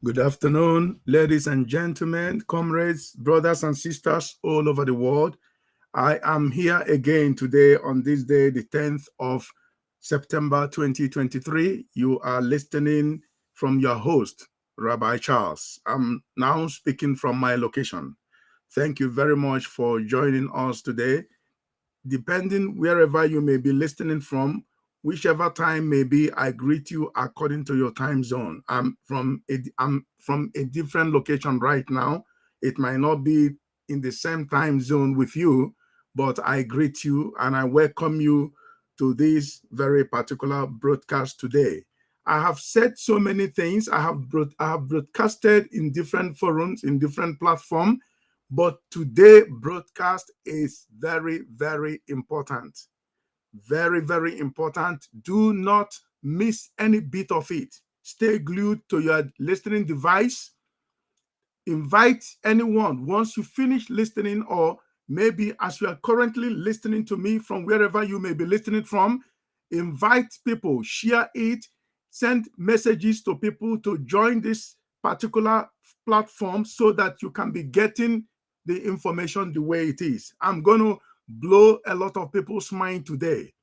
Good afternoon, ladies and gentlemen, comrades, brothers and sisters all over the world. I am here again today on this day, the 10th of September 2023. You are listening from your host, Rabbi Charles. I'm now speaking from my location. Thank you very much for joining us today. Depending wherever you may be listening from, whichever time may be, I greet you according to your time zone. I'm from a different location right now. It might not be in the same time zone with you, but I greet you and I welcome you to this very particular broadcast today. I have said so many things. I have broadcasted in different forums, in different platforms, but today broadcast is very, very important. Very, very important. Do not miss any bit of it. Stay glued to your listening device. Invite anyone once you finish listening, or maybe as you are currently listening to me from wherever you may be listening from, invite people, share it, send messages to people to join this particular platform so that you can be getting the information the way it is. I'm going to blow a lot of people's mind today.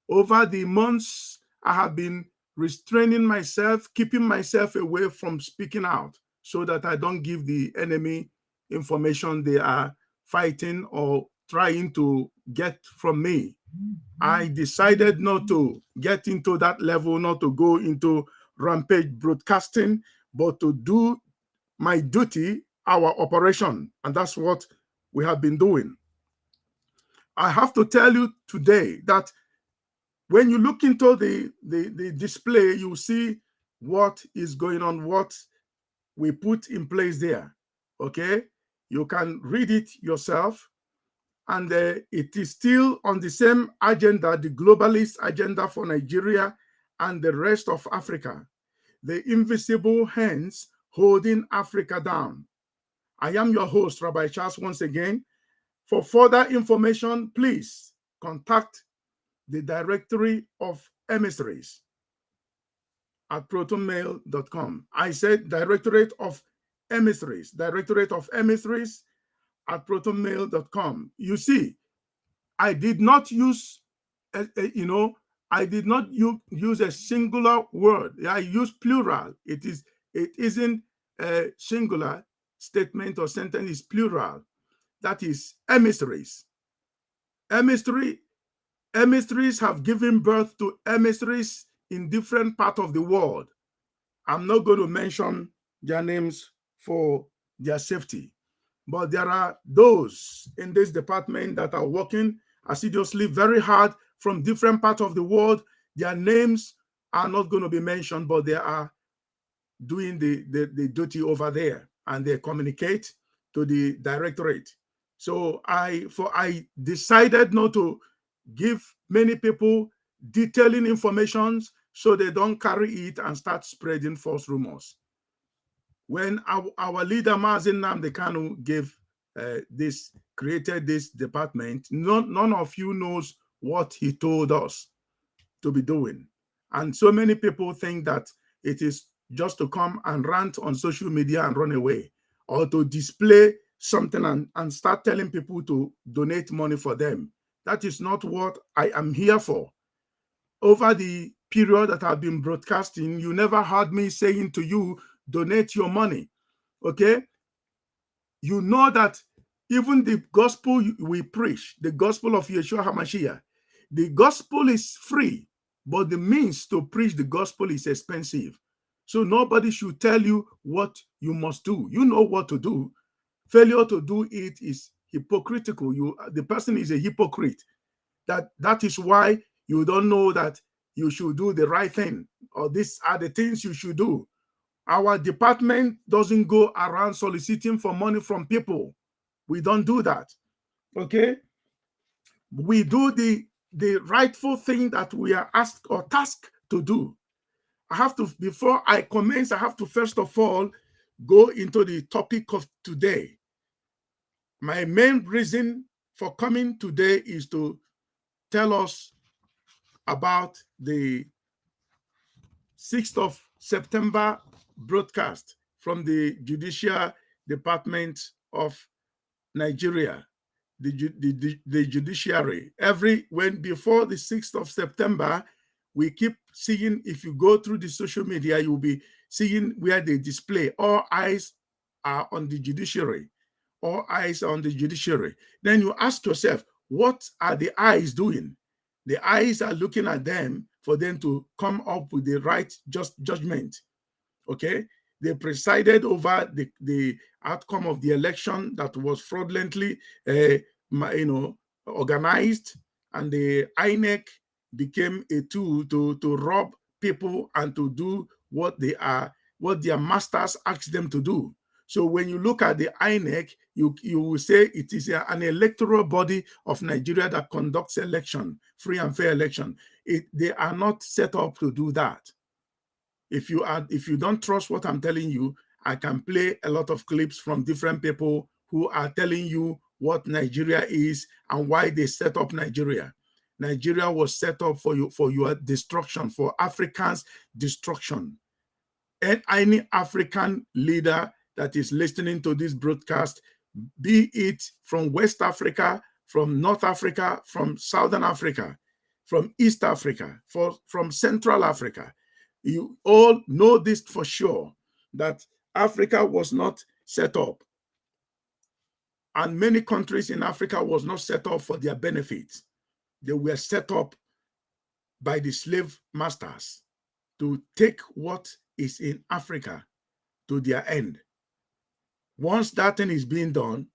Over the months, I have been restraining myself, keeping myself away from speaking out so that I don't give the enemy information they are fighting or trying to get from me. I decided not to get into that level, not to go into rampage broadcasting, but to do my duty, our operation. And that's what we have been doing. I have to tell you today that when you look into the display, you see what is going on, what we put in place there. Okay? You can read it yourself. And it is still on the same agenda, the globalist agenda for Nigeria and the rest of Africa. The invisible hands holding Africa down. I am your host, Rabbi Charles, once again. For further information, please contact the Directory of Emissaries at protonmail.com. I said Directorate of Emissaries, Directorate of Emissaries at protonmail.com. You see, I did not use, I did not use a singular word. I used plural. It isn't a singular statement or sentence, is plural. That is emissaries. Emissaries have given birth to emissaries in different parts of the world. I'm not going to mention their names for their safety, but there are those in this department that are working assiduously very hard from different parts of the world. Their names are not going to be mentioned, but they are doing the duty over there, and they communicate to the directorate. So I decided not to give many people detailing information so they don't carry it and start spreading false rumors. When our leader Mazi Nnamdi Kanu created this department, none of you knows what he told us to be doing. And so many people think that it is just to come and rant on social media and run away, or to display something and start telling people to donate money for them. That is not what I am here for. Over the period that I've been broadcasting, you never heard me saying to you, donate your money. Okay? You know that even the gospel we preach, the gospel of Yeshua HaMashiach, the gospel is free, but the means to preach the gospel is expensive. So nobody should tell you what you must do. You know what to do. Failure to do it is hypocritical. The person is a hypocrite. That is why you don't know that you should do the right thing, or these are the things you should do. Our department doesn't go around soliciting for money from people. We don't do that. Okay? We do the rightful thing that we are asked or tasked to do. Before I commence, I have to first of all go into the topic of today. My main reason for coming today is to tell us about the 6th of September broadcast from the Judicial Department of Nigeria, the judiciary. Before the 6th of September, we keep seeing, if you go through the social media, you'll be seeing where they display all eyes are on the judiciary. All eyes are on the judiciary. Then you ask yourself, what are the eyes doing? The eyes are looking at them for them to come up with the right judgment. Okay, they presided over the outcome of the election that was fraudulently organized, and the INEC became a tool to rob people and to do what their masters asked them to do. So when you look at the INEC, you will say it is an electoral body of Nigeria that conducts election, free and fair election. They are not set up to do that. If you don't trust what I'm telling you, I can play a lot of clips from different people who are telling you what Nigeria is and why they set up Nigeria. Nigeria was set up for your destruction, for Africans' destruction. And any African leader that is listening to this broadcast, be it from West Africa, from North Africa, from Southern Africa, from East Africa, from Central Africa, you all know this for sure, that Africa was not set up, and many countries in Africa was not set up for their benefits. They were set up by the slave masters to take what is in Africa to their end. Once that thing is being done,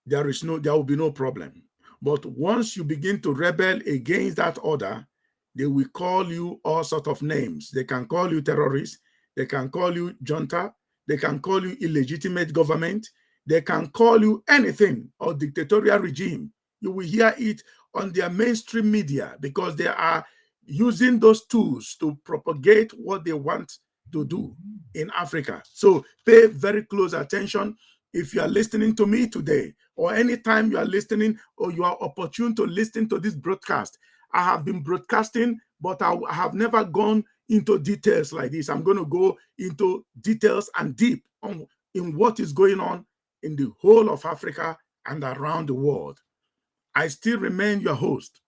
there will be no problem. But once you begin to rebel against that order, they will call you all sorts of names. They can call you terrorists. They can call you junta. They can call you illegitimate government. They can call you anything, or dictatorial regime. You will hear it on their mainstream media because they are using those tools to propagate what they want to do in Africa. So pay very close attention. If you are listening to me today, or anytime you are listening or you are opportune to listen to this broadcast, I have been broadcasting, but I have never gone into details like this. I'm going to go into details and deep in what is going on in the whole of Africa and around the world. I still remain your host,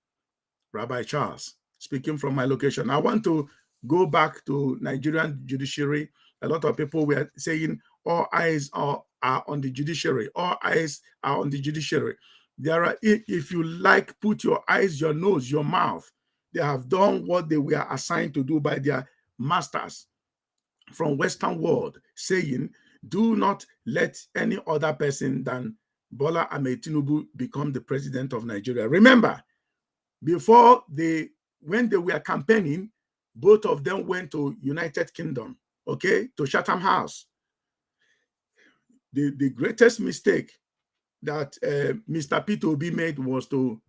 Rabbi Charles, speaking from my location. I want to go back to Nigerian judiciary. A lot of people were saying all eyes are on the judiciary. All eyes are on the judiciary. There are, if you like, put your eyes, your nose, your mouth. They have done what they were assigned to do by their masters from Western world, saying, do not let any other person than Bola Ahmed Tinubu become the president of Nigeria. Remember, when they were campaigning, both of them went to United Kingdom, okay, to Chatham House. The greatest mistake that Mr. Peter Obi made was to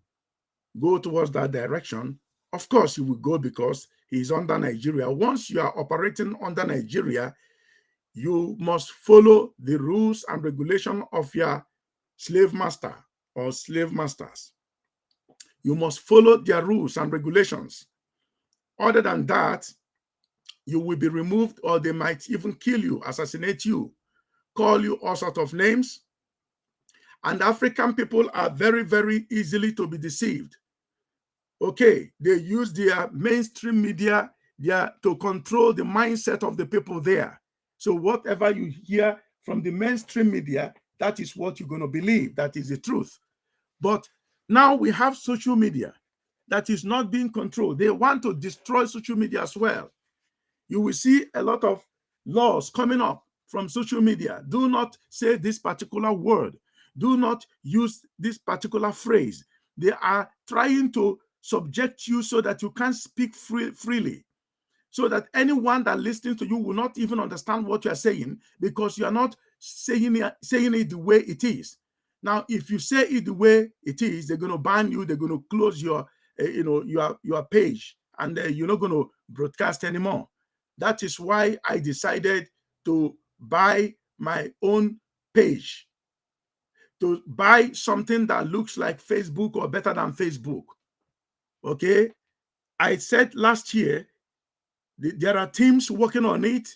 go towards that direction. Of course, he will go because he's under Nigeria. Once you are operating under Nigeria, you must follow the rules and regulation of your slave master or slave masters. You must follow their rules and regulations. Other than that, you will be removed, or they might even kill you, assassinate you, call you all sorts of names. And African people are very, very easily to be deceived. Okay, they use their mainstream media to control the mindset of the people there. So whatever you hear from the mainstream media, that is what you're going to believe. That is the truth. But now we have social media that is not being controlled. They want to destroy social media as well. You will see a lot of laws coming up from social media. Do not say this particular word. Do not use this particular phrase. They are trying to subject you so that you can't speak freely, so that anyone that listens to you will not even understand what you are saying, because you are not saying it the way it is. Now, if you say it the way it is, they're going to ban you. They're going to close your page, and you're not going to broadcast anymore. That is why I decided to buy my own page. to buy something that looks like Facebook or better than Facebook. Okay, I said last year there are teams working on it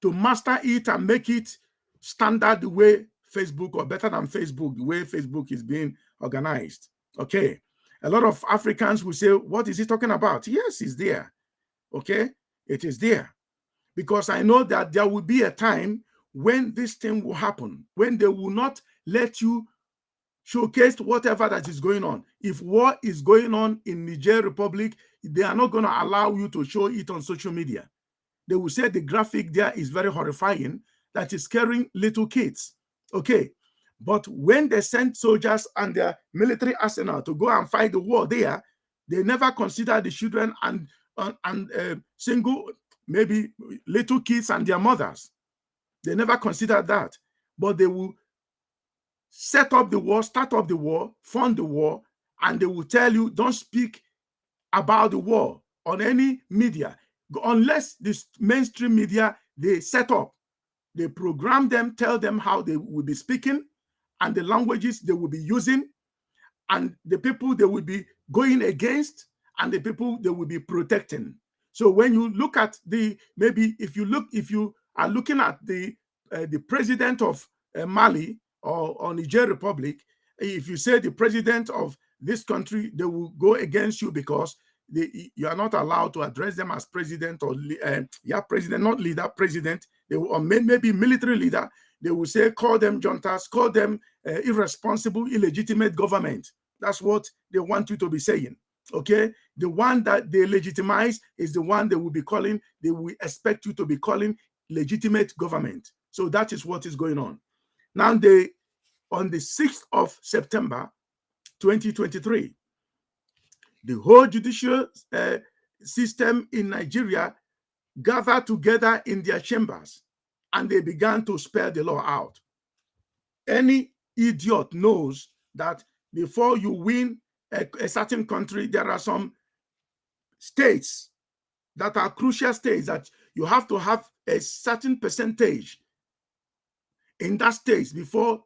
to master it and make it standard the way Facebook or better than Facebook, the way Facebook is being organized. Okay, a lot of Africans will say, what is he talking about? Yes, it's there. Okay, it is there. Because I know that there will be a time when this thing will happen, when they will not let you showcase whatever that is going on. If war is going on in Niger Republic, they are not going to allow you to show it on social media. They will say the graphic there is very horrifying, that is scaring little kids. Okay. But when they send soldiers and their military arsenal to go and fight the war there, they never consider the children and single, maybe little kids and their mothers. They never consider that. But they will set up the war, start up the war, fund the war, and they will tell you, don't speak about the war on any media, unless this mainstream media they set up. They program them, tell them how they will be speaking and the languages they will be using and the people they will be going against and the people they will be protecting. So when you look at maybe if you are looking at the president of Mali or Niger Republic, if you say the president of this country, they will go against you because you are not allowed to address them as president or president, not leader, president. They will, or maybe military leader. They will say, call them juntas, call them irresponsible, illegitimate government. That's what they want you to be saying. Okay, the one that they legitimize is the one they will be calling. They will expect you to be calling legitimate government. So that is what is going on now. On the 6th of September, 2023. The whole judicial system in Nigeria gathered together in their chambers and they began to spell the law out. Any idiot knows that before you win a certain country, there are some states that are crucial states that you have to have a certain percentage in that state before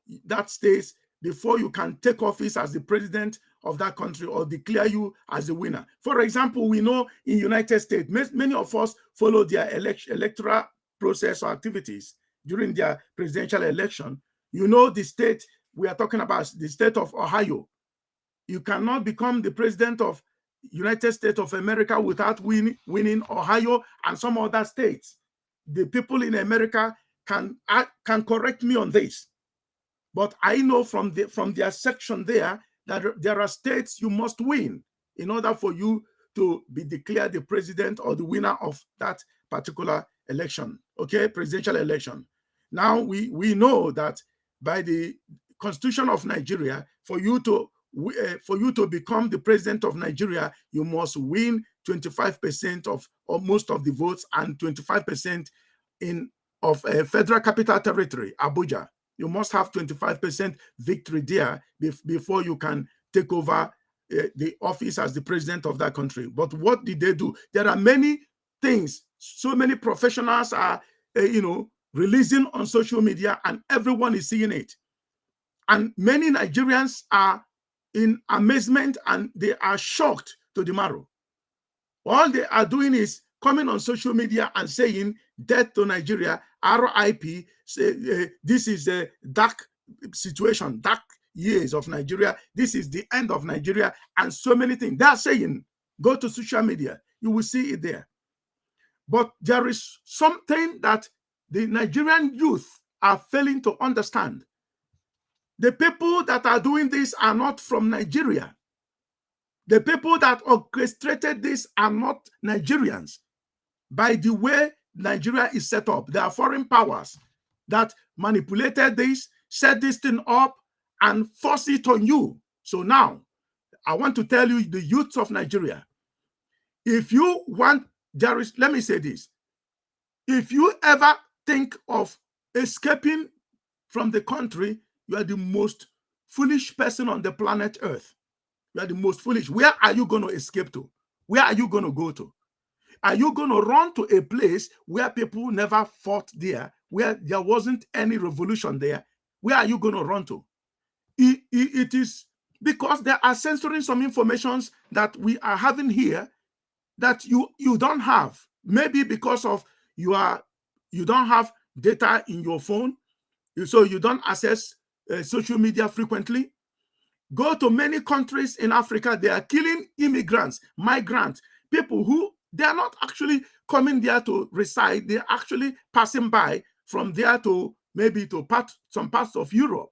you can take office as the president of that country or declare you as the winner. For example, we know in United States, many of us follow their electoral process or activities during their presidential election. You know the state we are talking about, the state of Ohio. You cannot become the president of United States of America without winning Ohio and some other states. The people in America can correct me on this. But I know from their section there that there are states you must win in order for you to be declared the president or the winner of that particular election, okay, presidential election. Now, we know that by the Constitution of Nigeria, for you to become the president of Nigeria, you must win 25% of or most of the votes and 25% of Federal Capital Territory, Abuja. You must have 25% victory there before you can take over the office as the president of that country. But what did they do? There are many things. So many professionals are, releasing on social media, and everyone is seeing it. And many Nigerians are in amazement and they are shocked to the marrow. All they are doing is coming on social media and saying death to Nigeria, RIP, this is a dark situation, dark years of Nigeria, this is the end of Nigeria, and so many things. They are saying, go to social media, you will see it there. But there is something that the Nigerian youth are failing to understand. The people that are doing this are not from Nigeria. The people that orchestrated this are not Nigerians. By the way Nigeria is set up, there are foreign powers that manipulated this, set this thing up, and force it on you. So now, I want to tell you, the youth of Nigeria, if you want, let me say this, if you ever think of escaping from the country, you are the most foolish person on the planet Earth. You are the most foolish. Where are you going to escape to? Where are you going to go to? Are you going to run to a place where people never fought there, where there wasn't any revolution there? Where are you going to run to? It is because they are censoring some informations that we are having here that you don't have. Maybe because of you don't have data in your phone, so you don't access social media frequently. Go to many countries in Africa, they are killing immigrants, migrants, people who they are not actually coming there to reside, they're actually passing by from there to maybe to some parts of Europe.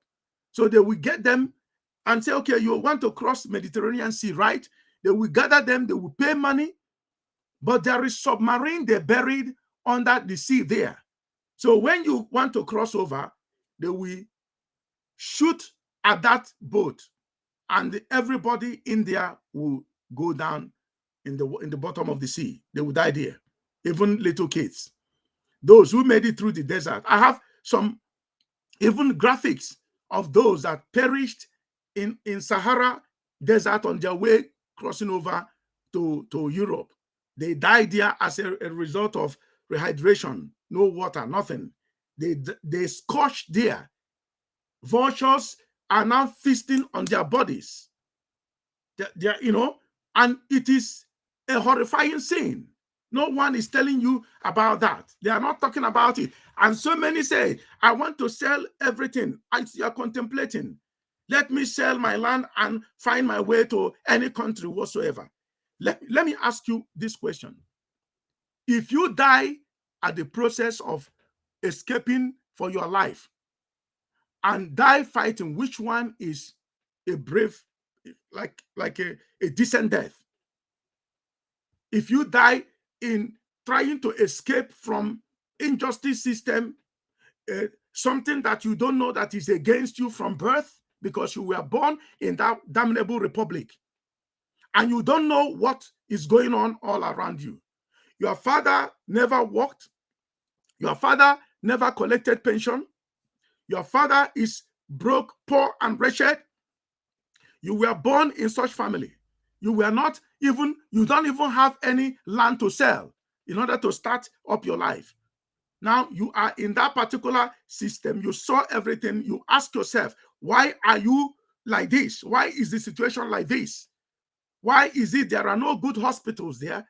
So they will get them and say, okay, you want to cross Mediterranean Sea, right? They will gather them, they will pay money, but there is submarine they buried under the sea there. So when you want to cross over, they will shoot at that boat, and everybody in there will go down in the bottom of the sea. They will die there, even little kids. Those who made it through the desert. I have some even graphics of those that perished in Sahara desert on their way crossing over to Europe. They died there as a result of rehydration, no water, nothing. They scorched there. Vultures are now feasting on their bodies. And it is a horrifying scene. No one is telling you about that. They are not talking about it. And so many say, I want to sell everything. As you are contemplating, let me sell my land and find my way to any country whatsoever. Let me ask you this question. If you die at the process of escaping for your life and die fighting, which one is a brave, like a decent death? If you die in trying to escape from injustice system, something that you don't know that is against you from birth because you were born in that damnable republic, and you don't know what is going on all around you. Your father never worked. Your father never collected pension. Your father is broke, poor, and wretched. You were born in such family. You don't even have any land to sell in order to start up your life. Now you are in that particular system. You saw everything. You ask yourself, why are you like this? Why is the situation like this? Why is it there are no good hospitals there?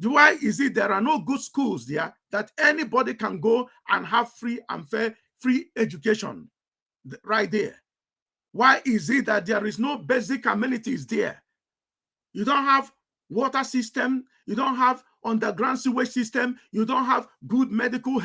Why is it there are no good schools there that anybody can go and have free and fair free education right there? Why is it that there is no basic amenities there? You don't have water system. You don't have underground sewage system. You don't have good medical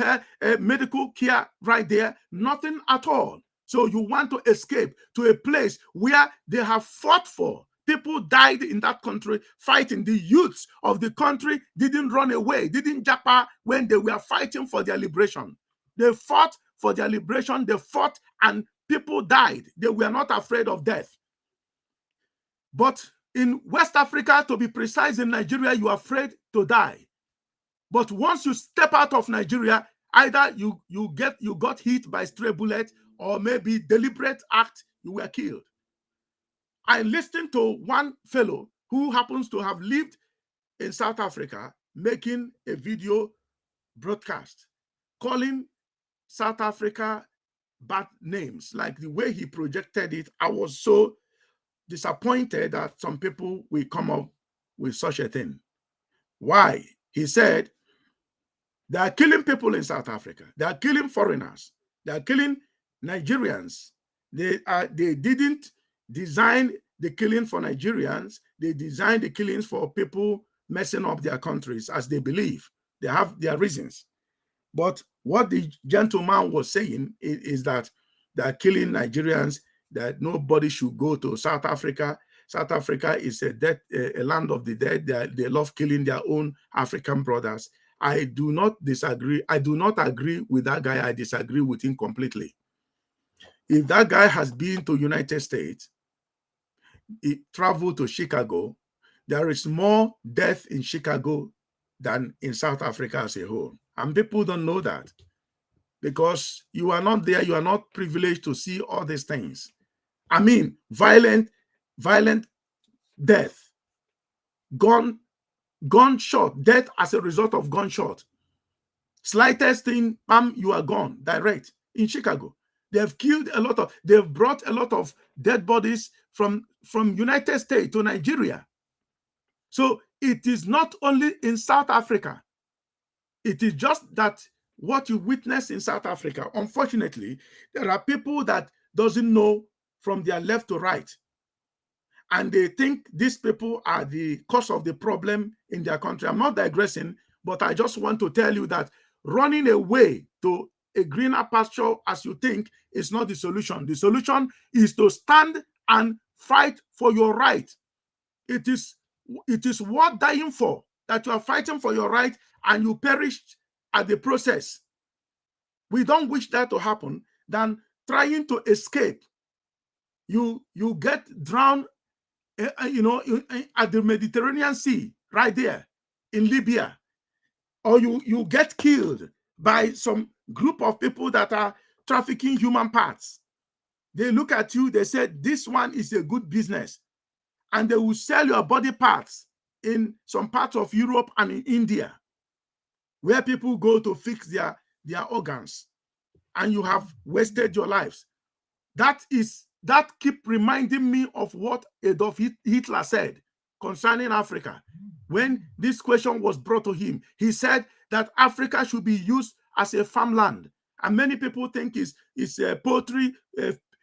care right there. Nothing at all. So you want to escape to a place where they have fought for. People died in that country fighting. The youths of the country didn't run away, didn't japa when they were fighting for their liberation. They fought for their liberation. They fought and people died. They were not afraid of death. But in West Africa, to be precise, in Nigeria, you are afraid to die. But once you step out of Nigeria, either you got hit by stray bullet or maybe deliberate act, you were killed. I listened to one fellow who happens to have lived in South Africa making a video broadcast calling South Africa bad names. Like the way he projected it, I was so disappointed that some people will come up with such a thing. Why? He said, they are killing people in South Africa. They are killing foreigners. They are killing Nigerians. They didn't design the killing for Nigerians. They designed the killings for people messing up their countries as they believe. They have their reasons. But what the gentleman was saying is that they are killing Nigerians, that nobody should go to South Africa. South Africa is a land of the dead. They love killing their own African brothers. I do not disagree. I do not agree with that guy. I disagree with him completely. If that guy has been to United States, he traveled to Chicago, there is more death in Chicago than in South Africa as a whole. And people don't know that because you are not there. You are not privileged to see all these things. I mean, violent death, gunshot, death as a result of gunshot. Slightest thing, bam, you are gone, direct in Chicago. They've killed a lot of, they've brought a lot of dead bodies from United States to Nigeria. So it is not only in South Africa. It is just that what you witness in South Africa, unfortunately, there are people that doesn't know from their left to right. And they think these people are the cause of the problem in their country. I'm not digressing, but I just want to tell you that running away to a greener pasture as you think is not the solution. The solution is to stand and fight for your right. It is worth dying for, that you are fighting for your right and you perished at the process. We don't wish that to happen. Than trying to escape. You get drowned, at the Mediterranean Sea, right there in Libya, or you get killed by some group of people that are trafficking human parts. They look at you, they say, this one is a good business. And they will sell your body parts in some parts of Europe and in India, where people go to fix their organs, and you have wasted your lives. That keep reminding me of what Adolf Hitler said concerning Africa. When this question was brought to him, he said that Africa should be used as a farmland. And many people think it's poultry,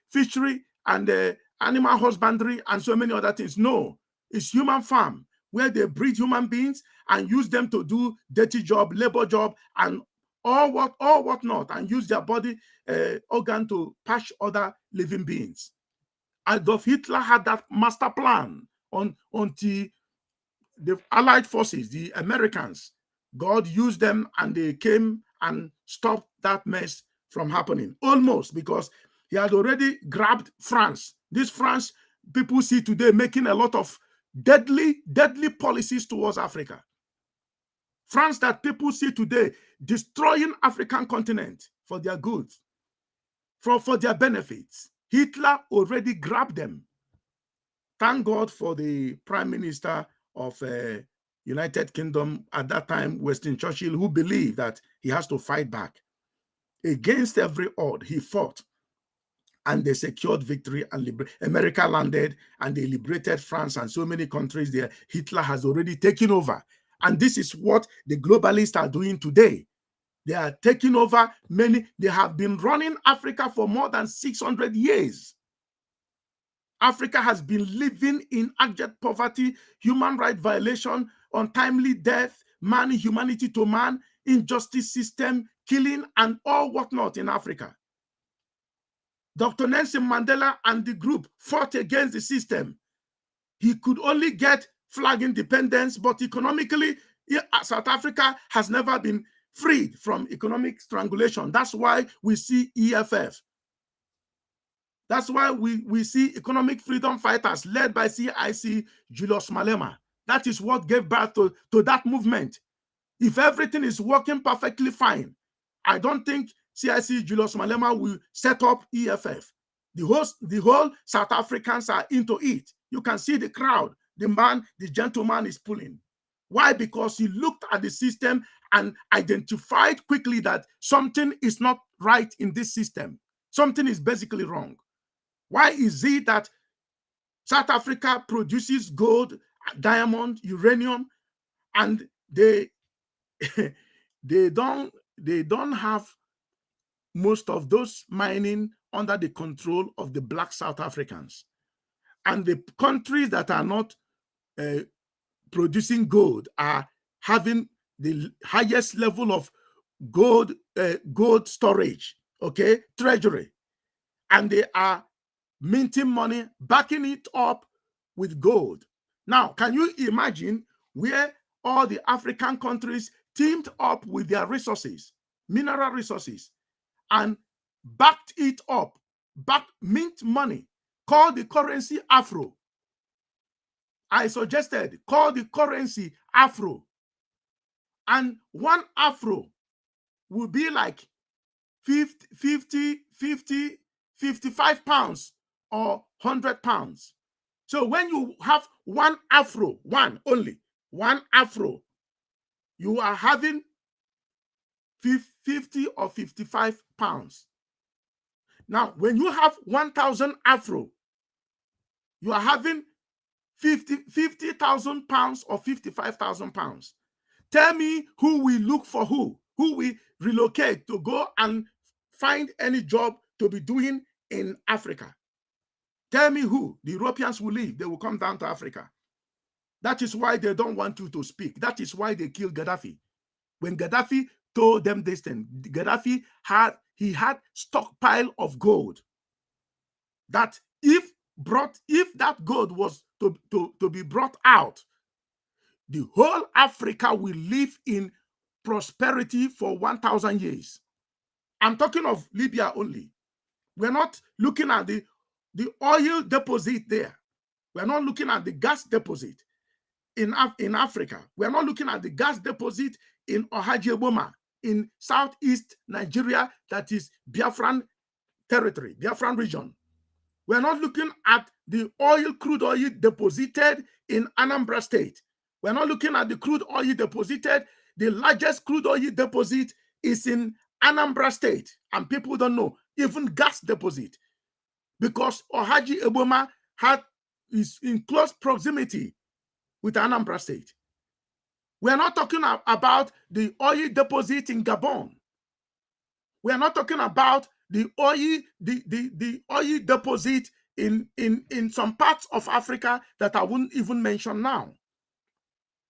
fishery, and animal husbandry, and so many other things. No, it's human farm, where they breed human beings and use them to do dirty job, labor job, and all what not, and use their body organ to patch other living beings. Adolf Hitler had that master plan until the Allied forces, the Americans, God used them and they came and stopped that mess from happening. Almost, because he had already grabbed France. This France people see today making a lot of deadly policies towards Africa. France that people see today destroying African continent for their goods, for their benefits. Hitler already grabbed them. Thank God for the Prime Minister of United Kingdom at that time, Winston Churchill, who believed that he has to fight back. Against every odd, he fought. And they secured victory, and America landed, and they liberated France and so many countries there. Hitler has already taken over. And this is what the globalists are doing today. They are taking over many. They have been running Africa for more than 600 years. Africa has been living in abject poverty, human rights violation, untimely death, man, humanity to man, injustice system, killing, and all whatnot in Africa. Dr. Nelson Mandela and the group fought against the system. He could only get flag independence, but economically, South Africa has never been freed from economic strangulation. That's why we see EFF. That's why we see economic freedom fighters led by CIC Julius Malema. That is what gave birth to that movement. If everything is working perfectly fine, I don't think CIC Julius Malema will set up EFF. The whole South Africans are into it. You can see the crowd. The gentleman is pulling. Why? Because he looked at the system and identified quickly that something is not right in this system. Something is basically wrong. Why is it that South Africa produces gold, diamond, uranium, and they don't have most of those mining under the control of the black South Africans? And the countries that are not producing gold are having the highest level of gold storage, treasury, and they are minting money, backing it up with gold. Now, can you imagine where all the African countries teamed up with their resources, mineral resources, and backed it up, mint money, call the currency Afro. I suggested call the currency Afro. And one Afro will be like 55 pounds or 100 pounds. So when you have one Afro, one Afro, you are having 50 or 55 pounds. Now, when you have 1,000 afro, you are having 50,000 pounds or 55,000 pounds. Tell me who will look for who will relocate to go and find any job to be doing in Africa. Tell me who. The Europeans will leave. They will come down to Africa. That is why they don't want you to speak. That is why they killed Gaddafi. When Gaddafi told them this thing, Gaddafi had stockpile of gold that if that gold was to be brought out, the whole Africa will live in prosperity for 1,000 years. I'm talking of Libya only. We're not looking at the oil deposit there. We're not looking at the gas deposit in Africa. We're not looking at the gas deposit in Ohajeboma in southeast Nigeria, that is Biafran territory, Biafran region. We're not looking at the crude oil deposited in Anambra State. We're not looking at the crude oil deposited. The largest crude oil deposit is in Anambra State, and people don't know, even gas deposit, because Ohajeboma is in close proximity with Anambra State. We're not talking about the oil deposit in Gabon. We're not talking about the oil deposit in some parts of Africa that I wouldn't even mention now.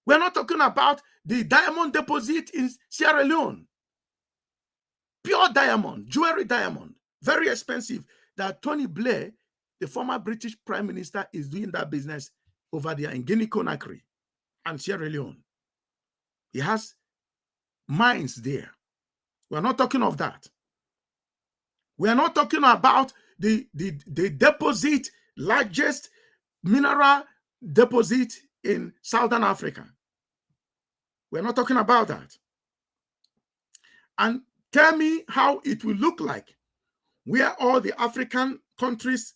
We're not talking about the diamond deposit in Sierra Leone. Pure diamond, jewelry diamond, very expensive, that Tony Blair, the former British Prime Minister, is doing that business over there in Guinea-Conakry and Sierra Leone. He has mines there. We're not talking of that. We're not talking about the deposit, largest mineral deposit in Southern Africa. We're not talking about that. And tell me how it will look like where all the African countries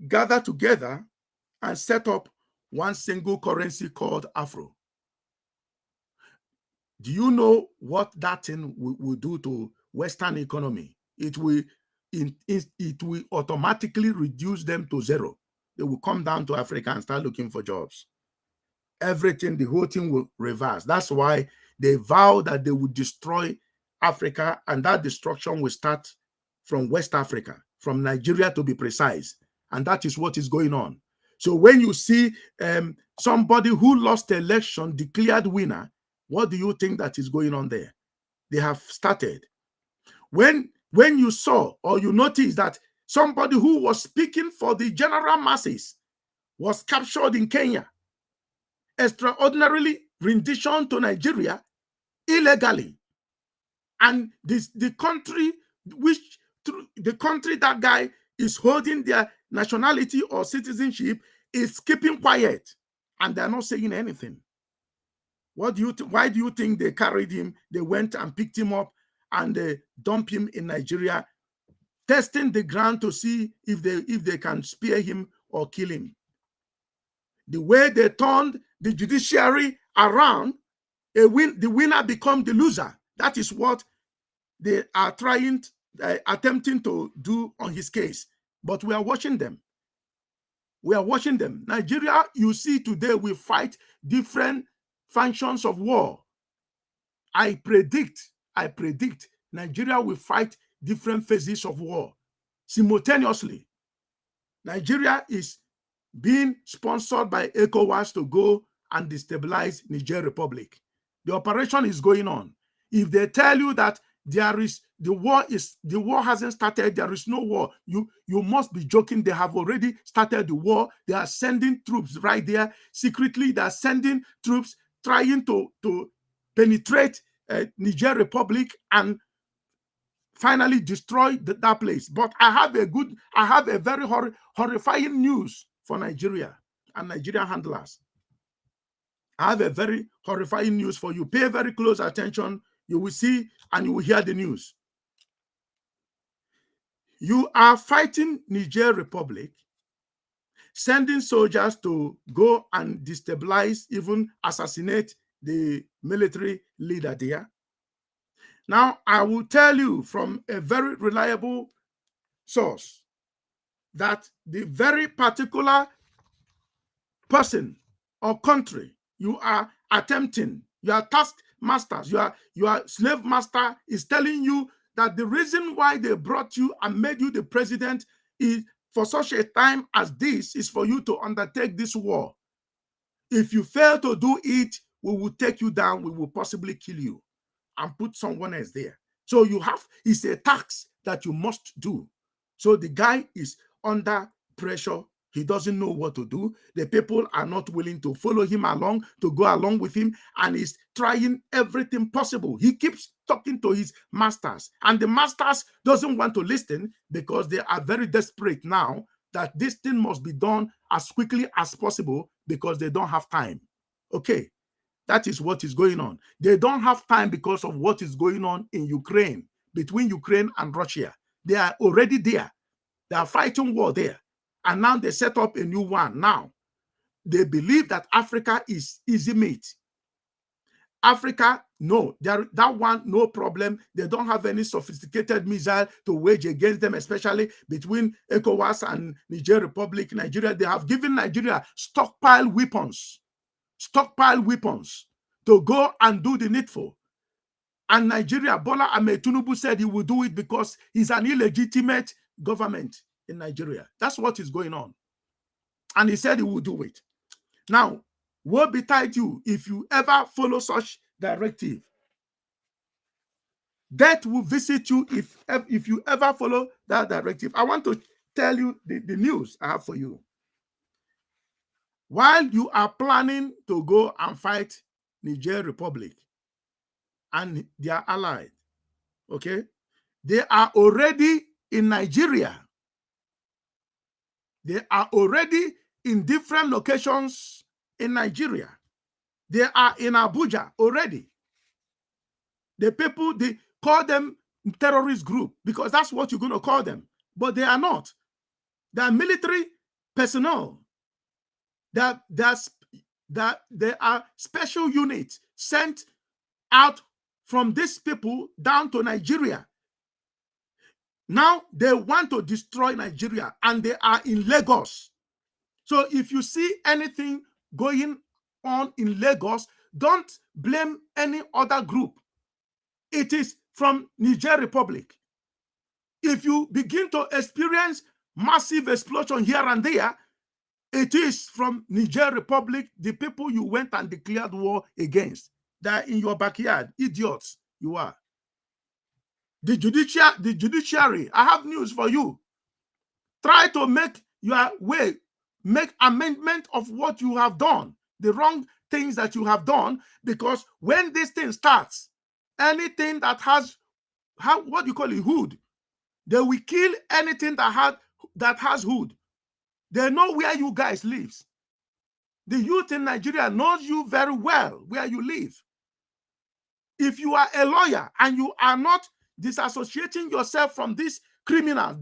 gather together and set up one single currency called Afro. Do you know what that thing will do to Western economy? It will automatically reduce them to zero. They will come down to Africa and start looking for jobs. Everything, the whole thing will reverse. That's why they vow that they will destroy Africa, and that destruction will start from West Africa, from Nigeria to be precise. And that is what is going on. So when you see somebody who lost the election declared winner, what do you think that is going on there? They have started. When you saw or you noticed that somebody who was speaking for the general masses was captured in Kenya, extraordinarily rendition to Nigeria illegally, and the country that guy is holding their nationality or citizenship is keeping quiet, and they're not saying anything. Why do you think they carried him? They went and picked him up and they dumped him in Nigeria, testing the ground to see if they can spare him or kill him. The way they turned the judiciary around, the winner become the loser. That is what they are attempting to do on his case. But we are watching them. We are watching them. Nigeria, you see today, we fight different functions of war. I predict Nigeria will fight different phases of war simultaneously. Nigeria is being sponsored by ECOWAS to go and destabilize Niger Republic. The operation is going on. If they tell you that the war hasn't started, there is no war, you must be joking. They have already started the war. They are sending troops right there secretly. They are sending troops trying to penetrate Niger Republic and finally destroy that place. But I have a very horrifying news for Nigeria and Nigerian handlers. I have a very horrifying news for you. Pay very close attention. You will see and you will hear the news. You are fighting Niger Republic, sending soldiers to go and destabilize, even assassinate the military leader there. Now, I will tell you from a very reliable source that the very particular person or country you are attempting, your taskmasters, your slave master is telling you that the reason why they brought you and made you the president is for such a time as this, is for you to undertake this war. If you fail to do it, we will take you down, we will possibly kill you and put someone else there. So it's a tax that you must do. So the guy is under pressure. He doesn't know what to do. The people are not willing to follow him along, to go along with him, and he's trying everything possible. He keeps talking to his masters, and the masters doesn't want to listen because they are very desperate now that this thing must be done as quickly as possible because they don't have time. Okay, that is what is going on. They don't have time because of what is going on in Ukraine, between Ukraine and Russia. They are already there. They are fighting war there. And now they set up a new one. Now, they believe that Africa is easy meat. Africa, no, that one, no problem. They don't have any sophisticated missile to wage against them, especially between ECOWAS and Niger Republic, Nigeria. They have given Nigeria stockpile weapons to go and do the needful. And Nigeria, Bola Ahmed Tinubu said he will do it because he's an illegitimate government in Nigeria. That's what is going on. And he said he will do it. Now, woe betide you if you ever follow such directive. Death will visit you if you ever follow that directive. I want to tell you the news I have for you. While you are planning to go and fight Niger Republic and their allies, okay, they are already in Nigeria. They are already in different locations in Nigeria. They are in Abuja already. The people, they call them terrorist group because that's what you're going to call them. But they are not. They are military personnel. They are special units sent out from these people down to Nigeria. Now they want to destroy Nigeria and they are in Lagos. So if you see anything going on in Lagos, don't blame any other group. It is from Niger Republic. If you begin to experience massive explosion here and there, it is from Niger Republic, the people you went and declared war against. They're in your backyard. Idiots you are. The judiciary, I have news for you. Try to make your way, make amendment of what you have done, the wrong things that you have done, because when this thing starts, anything that has, what do you call it, hood, they will kill anything that has hood. They know where you guys live. The youth in Nigeria knows you very well, where you live. If you are a lawyer and you are not disassociating yourself from these criminals,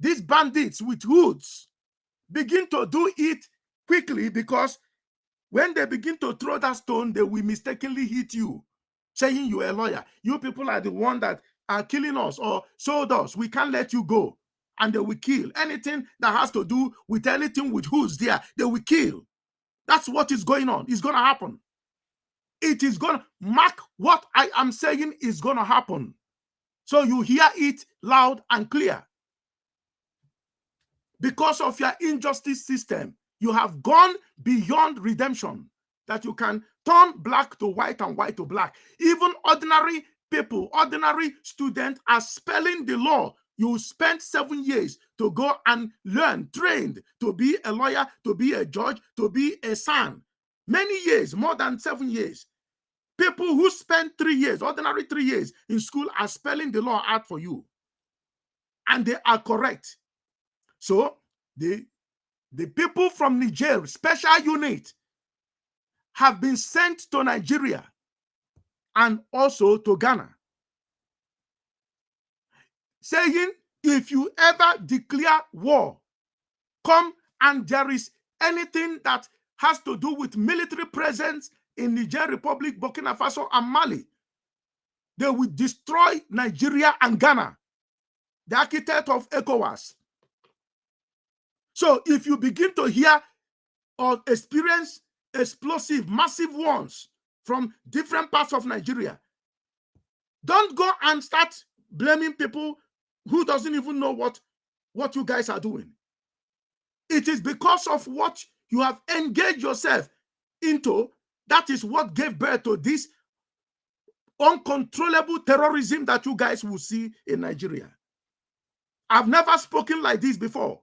these bandits with hoods, begin to do it quickly, because when they begin to throw that stone, they will mistakenly hit you, saying you are a lawyer. You people are the one that are killing us or sold us. We can't let you go. And they will kill. Anything that has to do with anything with hoods there, they will kill. That's what is going on. It's going to happen. It is going to mark what I am saying is going to happen. So you hear it loud and clear. Because of your injustice system, you have gone beyond redemption, that you can turn black to white and white to black. Even ordinary people, ordinary students are spelling the law. You spent 7 years to go and learn, trained to be a lawyer, to be a judge, to be a son. Many years, more than 7 years. People who spent 3 years, ordinary 3 years in school, are spelling the law out for you. And they are correct. So the people from Niger, special unit, have been sent to Nigeria and also to Ghana, saying, if you ever declare war, come and there is anything that has to do with military presence in Niger Republic, Burkina Faso, and Mali, they will destroy Nigeria and Ghana. the architect of ECOWAS. So if you begin to hear or experience explosive, massive ones from different parts of Nigeria, don't go and start blaming people who doesn't even know what you guys are doing. It is because of what you have engaged yourself into. That is what gave birth to this uncontrollable terrorism that you guys will see in Nigeria. I've never spoken like this before.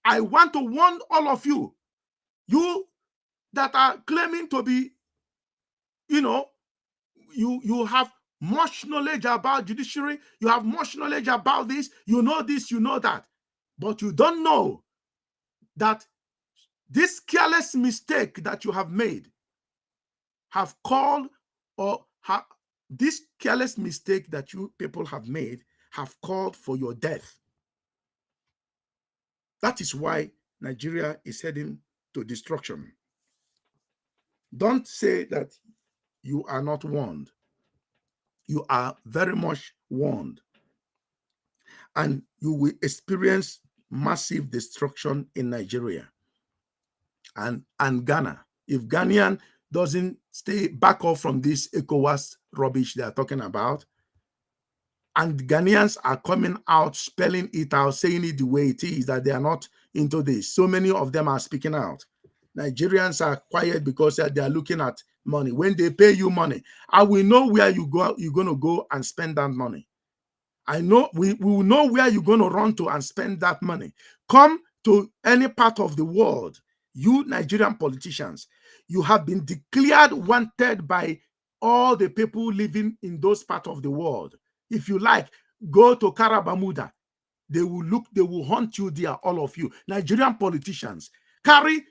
I want to warn all of you, you that are claiming to be, you have much knowledge about judiciary, you have much knowledge about this, you know that, but you don't know that this careless mistake that you have made have called, this careless mistake that you people have made have called for your death. That is why Nigeria is heading to destruction. Don't say that you are not warned. You are very much warned. And you will experience massive destruction in Nigeria and Ghana. If Ghanaian doesn't stay back off from this ECOWAS rubbish they are talking about, and Ghanaians are coming out, spelling it out, saying it the way it is, that they are not into this. So many of them are speaking out. Nigerians are quiet because they are looking at money. When they pay you money, I will know where you're going to go and spend that money. I know we will know where you're going to run to and spend that money. Come to any part of the world, you Nigerian politicians, you have been declared wanted by all the people living in those parts of the world. If you like, go to Karabamuda. They will hunt you there, all of you. Nigerian politicians, carry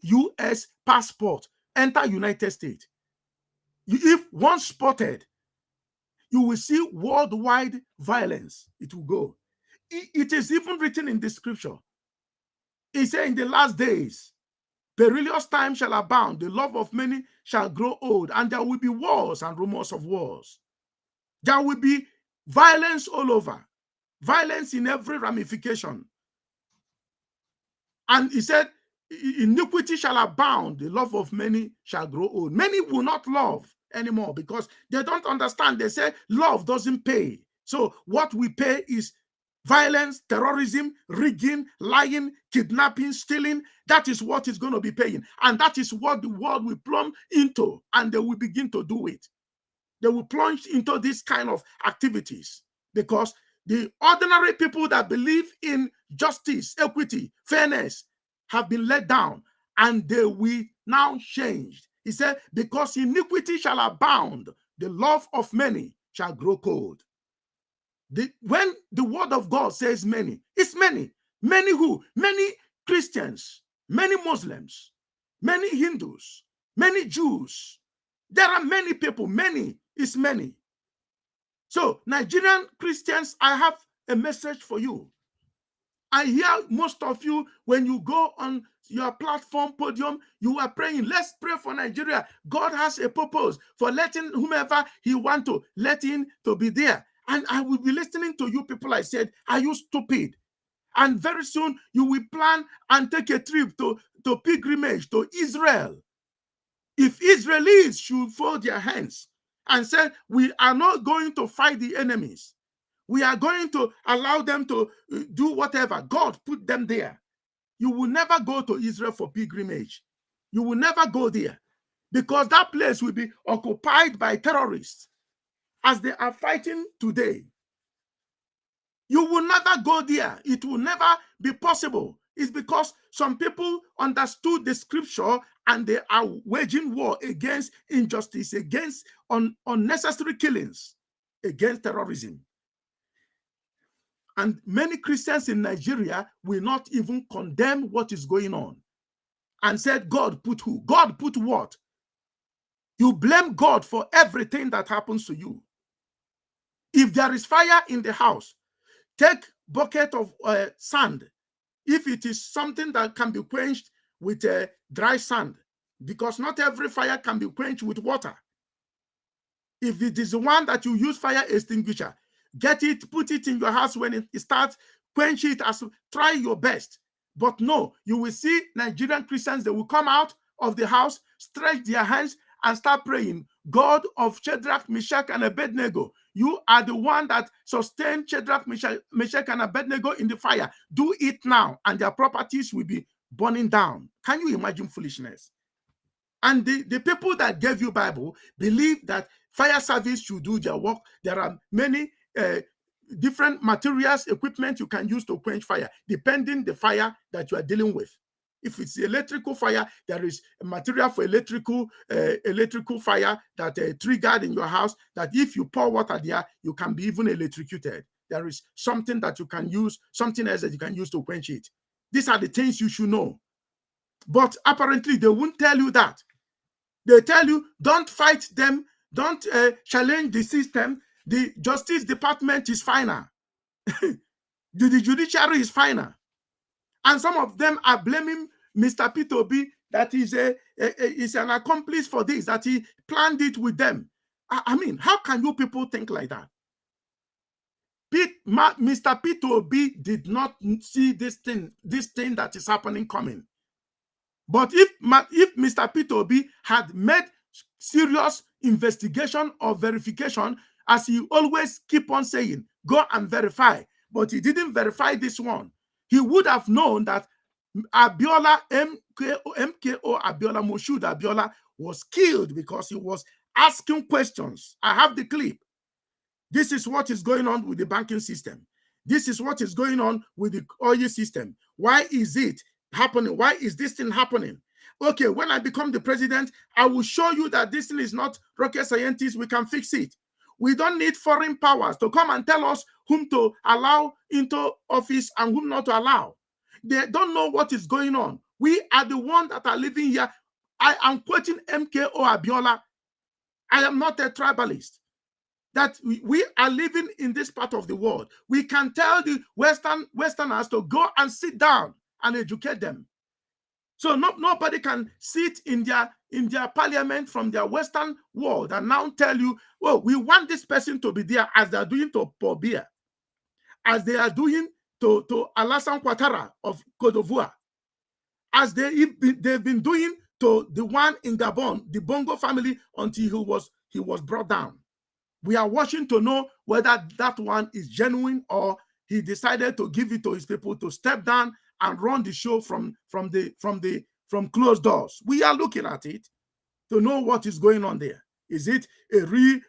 US passport, enter United States. If once spotted, you will see worldwide violence. It will go. It is even written in the scripture. It says, in the last days, perilous times shall abound, the love of many shall grow old, and there will be wars and rumors of wars. There will be violence all over, violence in every ramification. And he said, iniquity shall abound, the love of many shall grow old. Many will not love anymore because they don't understand. They say love doesn't pay. So what we pay is violence, terrorism, rigging, lying, kidnapping, stealing. That is what is going to be paying. And that is what the world will plumb into, and they will begin to do it. They will plunge into this kind of activities because the ordinary people that believe in justice, equity, fairness have been let down, and they will now change. He said, because iniquity shall abound, the love of many shall grow cold. When the word of God says many, it's many. Many who? Many Christians, many Muslims, many Hindus, many Jews. There are many people. Many is many. So, Nigerian Christians, I have a message for you. I hear most of you, when you go on your platform podium, you are praying, let's pray for Nigeria. God has a purpose for letting whomever he wants to let in to be there. And I will be listening to you people. I said, are you stupid? And very soon you will plan and take a trip to pilgrimage to Israel. If Israelis should fold their hands and say, we are not going to fight the enemies, we are going to allow them to do whatever, God put them there, you will never go to Israel for pilgrimage. You will never go there because that place will be occupied by terrorists as they are fighting today. You will never go there. It will never be possible. It's because some people understood the scripture and they are waging war against injustice, against unnecessary killings, against terrorism. And many Christians in Nigeria will not even condemn what is going on and said, God put who? God put what? You blame God for everything that happens to you. If there is fire in the house, take bucket of sand. If it is something that can be quenched with dry sand, because not every fire can be quenched with water. If it is the one that you use fire extinguisher, get it, put it in your house when it starts, quench it, try your best. But no, you will see Nigerian Christians, they will come out of the house, stretch their hands, and start praying. God of Shadrach, Meshach, and Abednego, you are the one that sustained Shadrach, Meshach, and Abednego in the fire. Do it now, and their properties will be burning down. Can you imagine foolishness? And the people that gave you Bible believe that fire service should do their work. There are many different materials, equipment you can use to quench fire, depending the fire that you are dealing with. If it's electrical fire, there is a material for electrical fire that triggered in your house, that if you pour water there, you can be even electrocuted. There is something that you can use, something else that you can use to quench it. These are the things you should know. But apparently, they won't tell you that. They tell you, don't fight them, don't challenge the system. The Justice Department is final. The judiciary is final. And some of them are blaming Mr. Peter Obi that is an accomplice for this, that he planned it with them. I mean, how can you people think like that? Mr. Peter Obi did not see this thing that is happening coming. But if Mr. Peter Obi had made serious investigation or verification, as he always keep on saying, go and verify, but he didn't verify this one, he would have known that Abiola, MKO Abiola, Moshood Abiola, was killed because he was asking questions. I have the clip. This is what is going on with the banking system. This is what is going on with the oil system. Why is it happening? Why is this thing happening? Okay, when I become the president, I will show you that this thing is not rocket scientists. We can fix it. We don't need foreign powers to come and tell us whom to allow into office and whom not to allow. They don't know what is going on. We are the ones that are living here. I am quoting MKO Abiola. I am not a tribalist. That we are living in this part of the world. We can tell the Westerners to go and sit down and educate them. So nobody can sit in their parliament from their Western world and now tell you, well, we want this person to be there, as they are doing to Paul Biya, as they are doing to Alassane Ouattara of Côte d'Ivoire, as they've been doing to the one in Gabon, the Bongo family, until he was brought down. We are watching to know whether that one is genuine, or he decided to give it to his people to step down and run the show from closed doors. We are looking at it to know what is going on there. Is it a real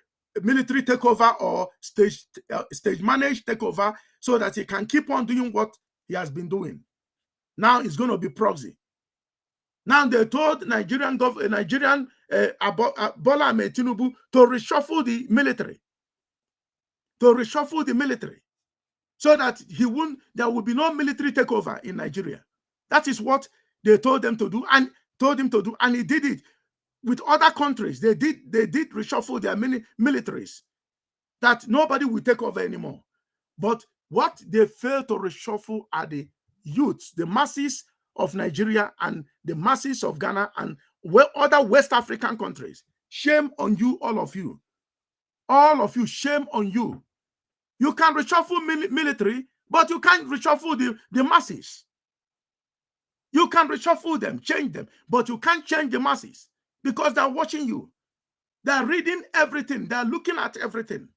military takeover or stage managed takeover, so that he can keep on doing what he has been doing? Now it's going to be proxy. Now they told Nigerian Bola Ahmed Tinubu to reshuffle the military. So that there will be no military takeover in Nigeria. That is what they told him to do, and he did it. With other countries, they did reshuffle their militaries, that nobody will take over anymore. But what they failed to reshuffle are the youths, the masses of Nigeria and the masses of Ghana and other West African countries. Shame on you, all of you. All of you, shame on you. You can reshuffle military, but you can't reshuffle the masses. You can reshuffle them, change them, but you can't change the masses, because they're watching you. They're reading everything. They're looking at everything.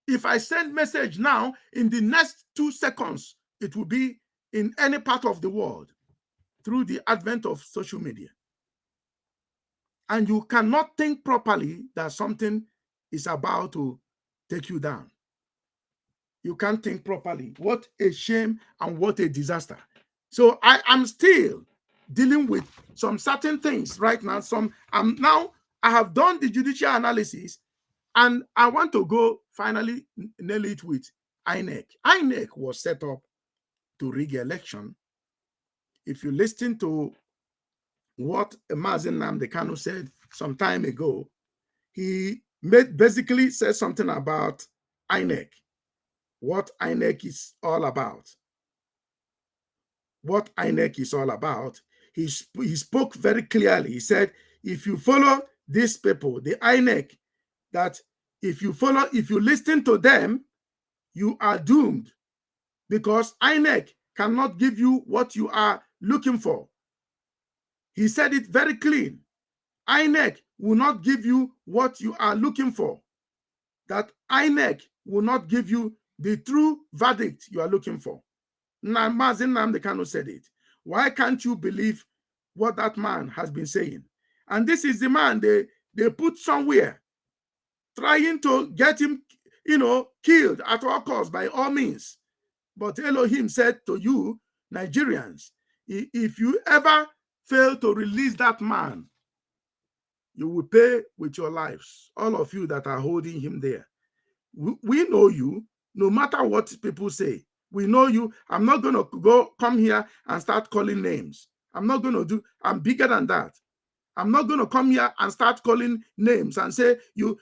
If I send message now, in the next 2 seconds, it will be in any part of the world through the advent of social media. And you cannot think properly that something is about to take you down. You can't think properly. What a shame and what a disaster. So I am still dealing with some certain things right now. Now I have done the judicial analysis, and I want to go finally nail it with INEC. INEC was set up to rig election. If you listen to what Mazen Nnamdi Kanu said some time ago, he basically said something about INEC, what INEC is all about. What INEC is all about. He spoke very clearly. He said, if you follow these people, the INEC, that if you listen to them, you are doomed, because INEC cannot give you what you are looking for. He said it very clean. INEC will not give you what you are looking for. That INEC will not give you the true verdict you are looking for. Mazi Nnamdi Kanu said it. Why can't you believe what that man has been saying? And this is the man they put somewhere, trying to get him, killed at all costs by all means. But Elohim said to you, Nigerians, if you ever fail to release that man, you will pay with your lives. All of you that are holding him there. We know you, no matter what people say. We know you. I'm not going to come here and start calling names. I'm not going to do, I'm bigger than that. I'm not going to come here and start calling names and say, you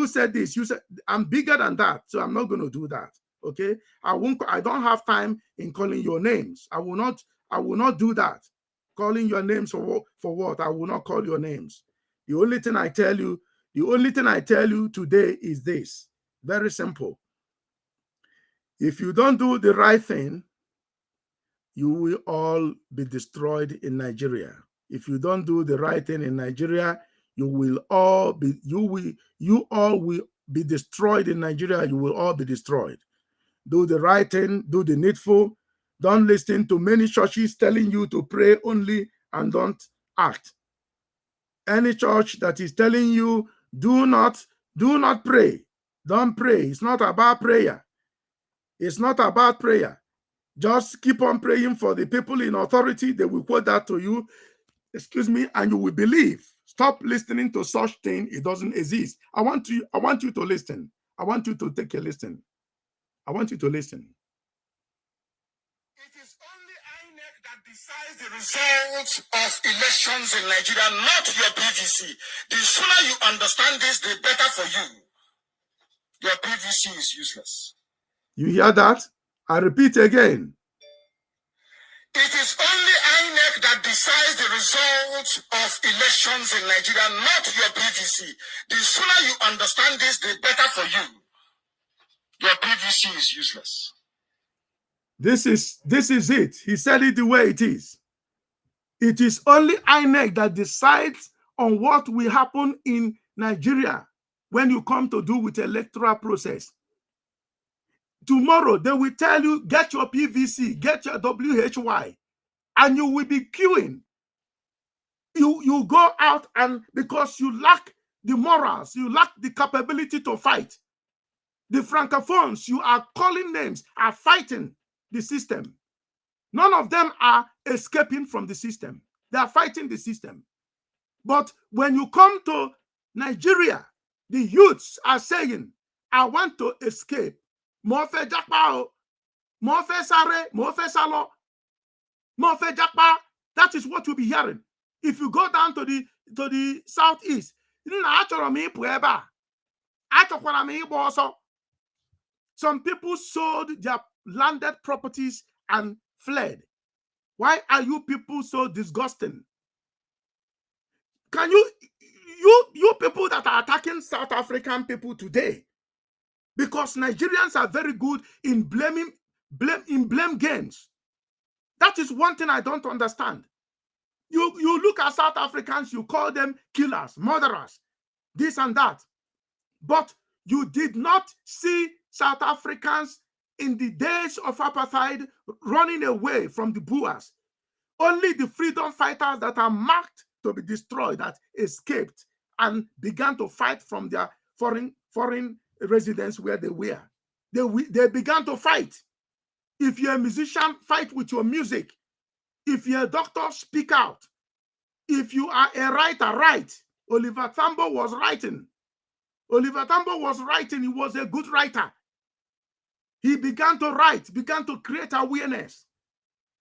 said this, you said, I'm bigger than that. So I'm not going to do that. Okay. I don't have time in calling your names. I will not do that. Calling your names for what? I will not call your names. The only thing I tell you today is this. Very simple. If you don't do the right thing, you will all be destroyed in Nigeria. If you don't do the right thing in Nigeria, you all will be destroyed in Nigeria. You will all be destroyed. Do the right thing, do the needful. Don't listen to many churches telling you to pray only and don't act. Any church that is telling you do not pray, don't pray. It's not about prayer. It's not about prayer. Just keep on praying for the people in authority. They will quote that to you, and you will believe. Stop listening to such thing. It doesn't exist. I want you to listen. I want you to take a listen. I want you to listen. It is only INEC that decides the results of elections in Nigeria, not your PVC. The sooner you understand this, the better for you. Your PVC is useless. You hear that? I repeat again. It is only INEC that decides the results of elections in Nigeria, not your PVC. The sooner you understand this, the better for you. Your PVC is useless. This is it. He said it the way it is. It is only INEC that decides on what will happen in Nigeria when you come to do with electoral process. Tomorrow, they will tell you, get your PVC, get your WHY, and you will be queuing. You go out, and because you lack the morals, you lack the capability to fight. The Francophones you are calling names are fighting the system. None of them are escaping from the system. They are fighting the system. But when you come to Nigeria, the youths are saying, I want to escape. Mofe Jakpao, Mofe Sare, Mofe Salo, Mofe Jakpa. That is what you'll be hearing. If you go down to the southeast, some people sold their landed properties and fled. Why are you people so disgusting? Can you people that are attacking South African people today? Because Nigerians are very good in blame games. That is one thing I don't understand. You look at South Africans, you call them killers, murderers, this and that. But you did not see South Africans in the days of apartheid running away from the Boers. Only the freedom fighters that are marked to be destroyed that escaped and began to fight from their foreign residence where they were. They began to fight. If you're a musician, fight with your music. If you're a doctor, speak out. If you are a writer, write. Oliver Tambo was writing. He was a good writer. He began to write, began to create awareness.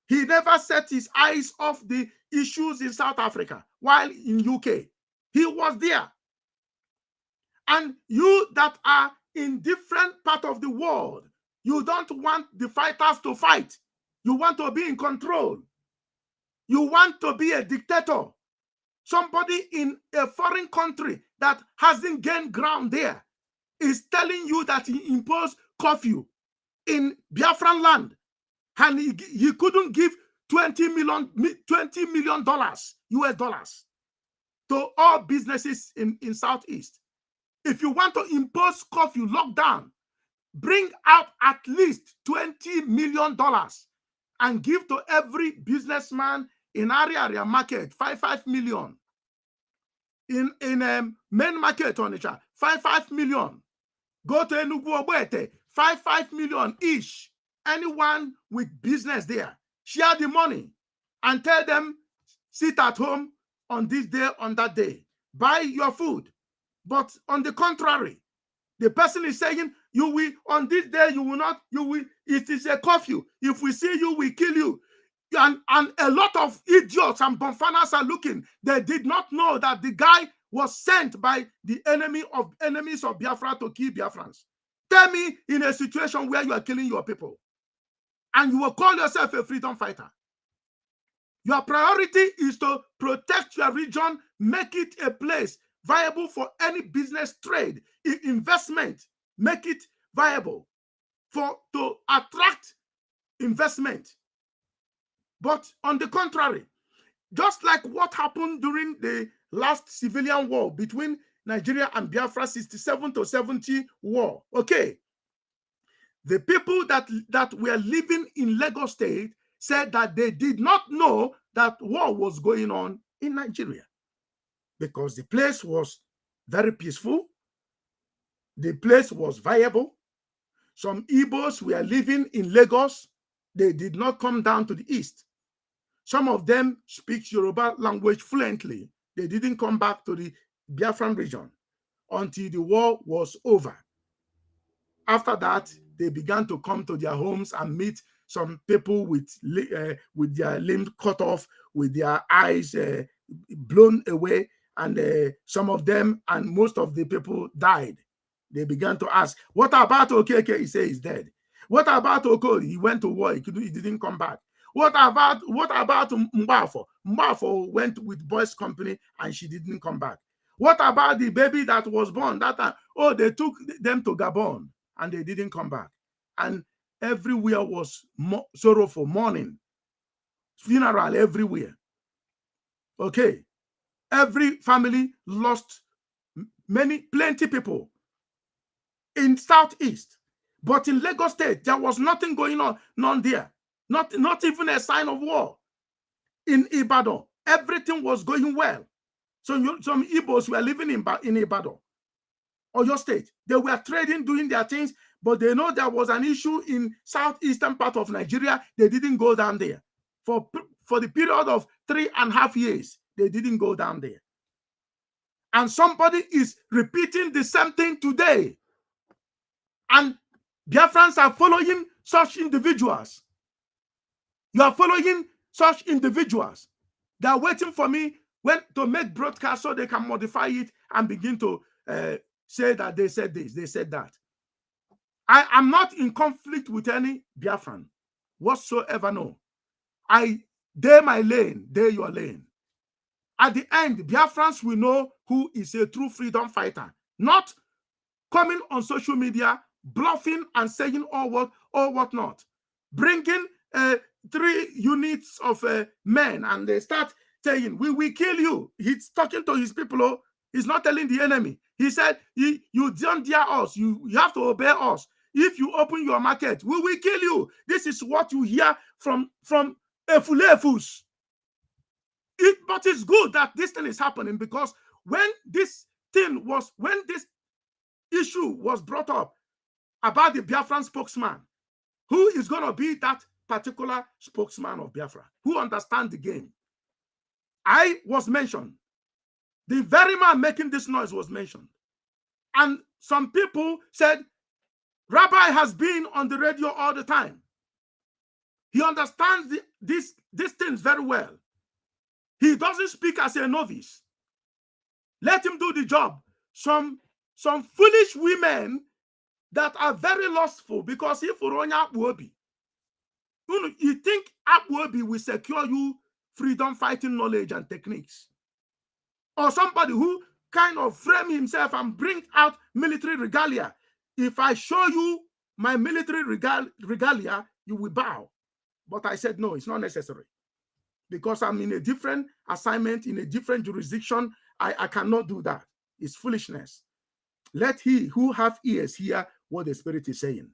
He never set his eyes off the issues in South Africa while in UK. He was there. And you that are in different parts of the world, you don't want the fighters to fight. You want to be in control. You want to be a dictator. Somebody in a foreign country that hasn't gained ground there is telling you that he imposed curfew in Biafran land, and he couldn't give $20 million US dollars to all businesses in Southeast. If you want to impose curfew, lockdown, bring out at least $20 million and give to every businessman in area market 5 million. In main market Onitsha, 5 million. Go to Enugu Ogbete, 5 million each. Anyone with business there, share the money and tell them, sit at home on this day, on that day. Buy your food. But on the contrary, the person is saying, you will, on this day, you will not, you will, it is a curfew. If we see you, we kill you. And a lot of idiots and bonfanas are looking. They did not know that the guy was sent by the enemies of Biafra to kill Biafrans. Tell me, in a situation where you are killing your people and you will call yourself a freedom fighter, your priority is to protect your region, make it a place viable for any business, trade, investment, make it viable to attract investment. But on the contrary, just like what happened during the last civilian war between Nigeria and Biafra, 67 to 70 war, okay, the people that were living in Lagos State said that they did not know that war was going on in Nigeria because the place was very peaceful. The place was viable. Some Igbos were living in Lagos. They did not come down to the east. Some of them speak Yoruba language fluently. They didn't come back to the Biafran region until the war was over. After that, they began to come to their homes and meet some people with their limbs cut off, with their eyes blown away, and some of them and most of the people died. They began to ask, what about Okeke? He said he's dead. What about Okoli? He went to war. He didn't come back. What about Mbafo? Mbafo went with Boys Company and she didn't come back. What about the baby that was born that time? Oh, they took them to Gabon and they didn't come back. And everywhere was sorrowful, mourning, funeral everywhere. Okay. Every family lost plenty people in Southeast. But in Lagos State, there was nothing going on, none there. Not even a sign of war. In Ibadan, everything was going well. So some Igbos were living in Ibadan, Oyo State. They were trading, doing their things, but they know there was an issue in southeastern part of Nigeria. They didn't go down there. For the period of 3.5 years, they didn't go down there. And somebody is repeating the same thing today. And Biafrans are following such individuals. You are following such individuals. They are waiting for me to make broadcast so they can modify it and begin to say that they said this, they said that. I am not in conflict with any Biafran whatsoever, no. They my lane, they your lane. At the end, Biafrans will know who is a true freedom fighter, not coming on social media, bluffing and saying what not. Bringing 3 units of men and they start saying, we will kill you. He's talking to his people. Oh, he's not telling the enemy. He said, you don't dare us. You have to obey us. If you open your market, we will kill you. This is what you hear from Efulefus. But it's good that this thing is happening, because when this issue was brought up about the Biafran spokesman, who is going to be that particular spokesman of Biafra, who understands the game? I was mentioned. The very man making this noise was mentioned. And some people said, Rabbi has been on the radio all the time. He understands these things very well. He doesn't speak as a novice. Let him do the job. Some foolish women that are very lustful, because if Uronya Akbuobi, you think Akbuobi will secure you freedom fighting knowledge and techniques, or somebody who kind of frame himself and bring out military regalia. If I show you my military regalia, you will bow. But I said, no, it's not necessary. Because I'm in a different assignment, in a different jurisdiction. I cannot do that. It's foolishness. Let he who have ears hear what the Spirit is saying.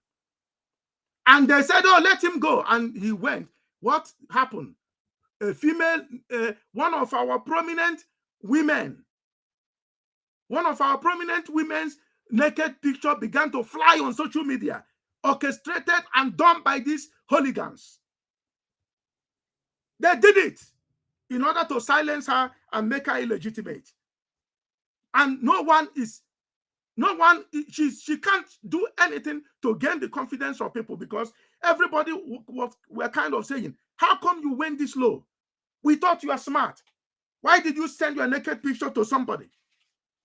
And they said, oh, let him go. And he went. What happened? A female, one of our prominent women's naked picture began to fly on social media, orchestrated and done by these hooligans. They did it in order to silence her and make her illegitimate. And she can't do anything to gain the confidence of people, because everybody were kind of saying, how come you went this low? We thought you are smart. Why did you send your naked picture to somebody?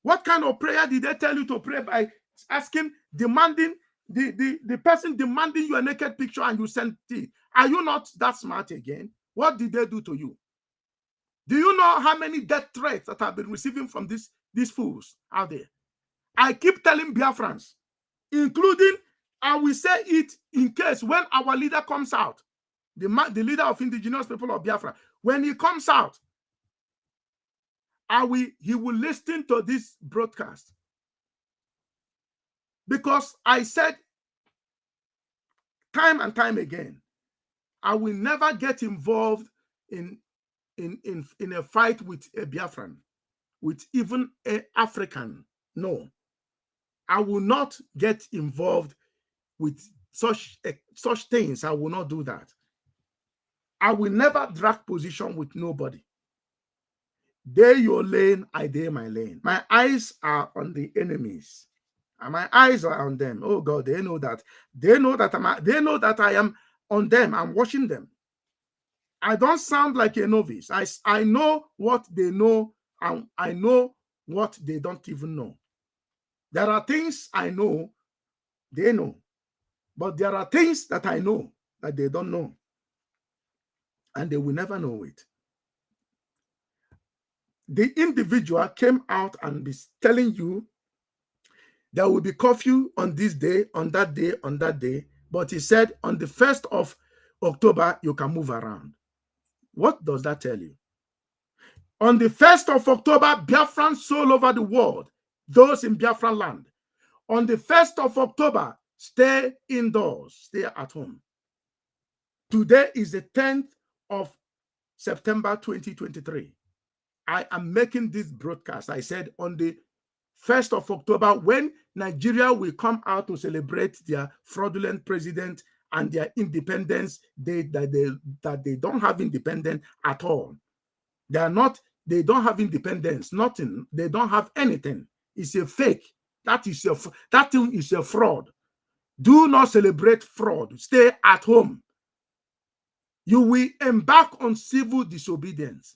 What kind of prayer did they tell you to pray by asking, demanding, the person demanding your naked picture and you sent it? Are you not that smart again? What did they do to you? Do you know how many death threats that I've been receiving from these fools out there? I keep telling Biafrans, including, I will say it in case when our leader comes out, the leader of indigenous people of Biafra, when he comes out, he will listen to this broadcast. Because I said time and time again, I will never get involved in a fight with a Biafran, with even an African. No. I will not get involved with such things. I will not do that. I will never drag position with nobody. They your lane, I dare my lane. My eyes are on the enemies, and my eyes are on them. Oh God, they know that. They know that I am on them. I'm watching them. I don't sound like a novice. I know what they know, and I know what they don't even know. There are things I know, they know. But there are things that I know that they don't know. And they will never know it. The individual came out and be telling you there will be curfew on this day, on that day, on that day. But he said on the 1st of October, you can move around. What does that tell you? On the 1st of October, Biafrans all over the world, those in Biafran land, on the 1st of October, stay indoors, stay at home. Today is the 10th of September 2023. I am making this broadcast. I said on the 1st of October, when Nigeria will come out to celebrate their fraudulent president and their independence, that they don't have independence at all. They don't have independence, nothing. They don't have anything. It's a fake. That thing is a fraud. Do not celebrate fraud. Stay at home. You will embark on civil disobedience.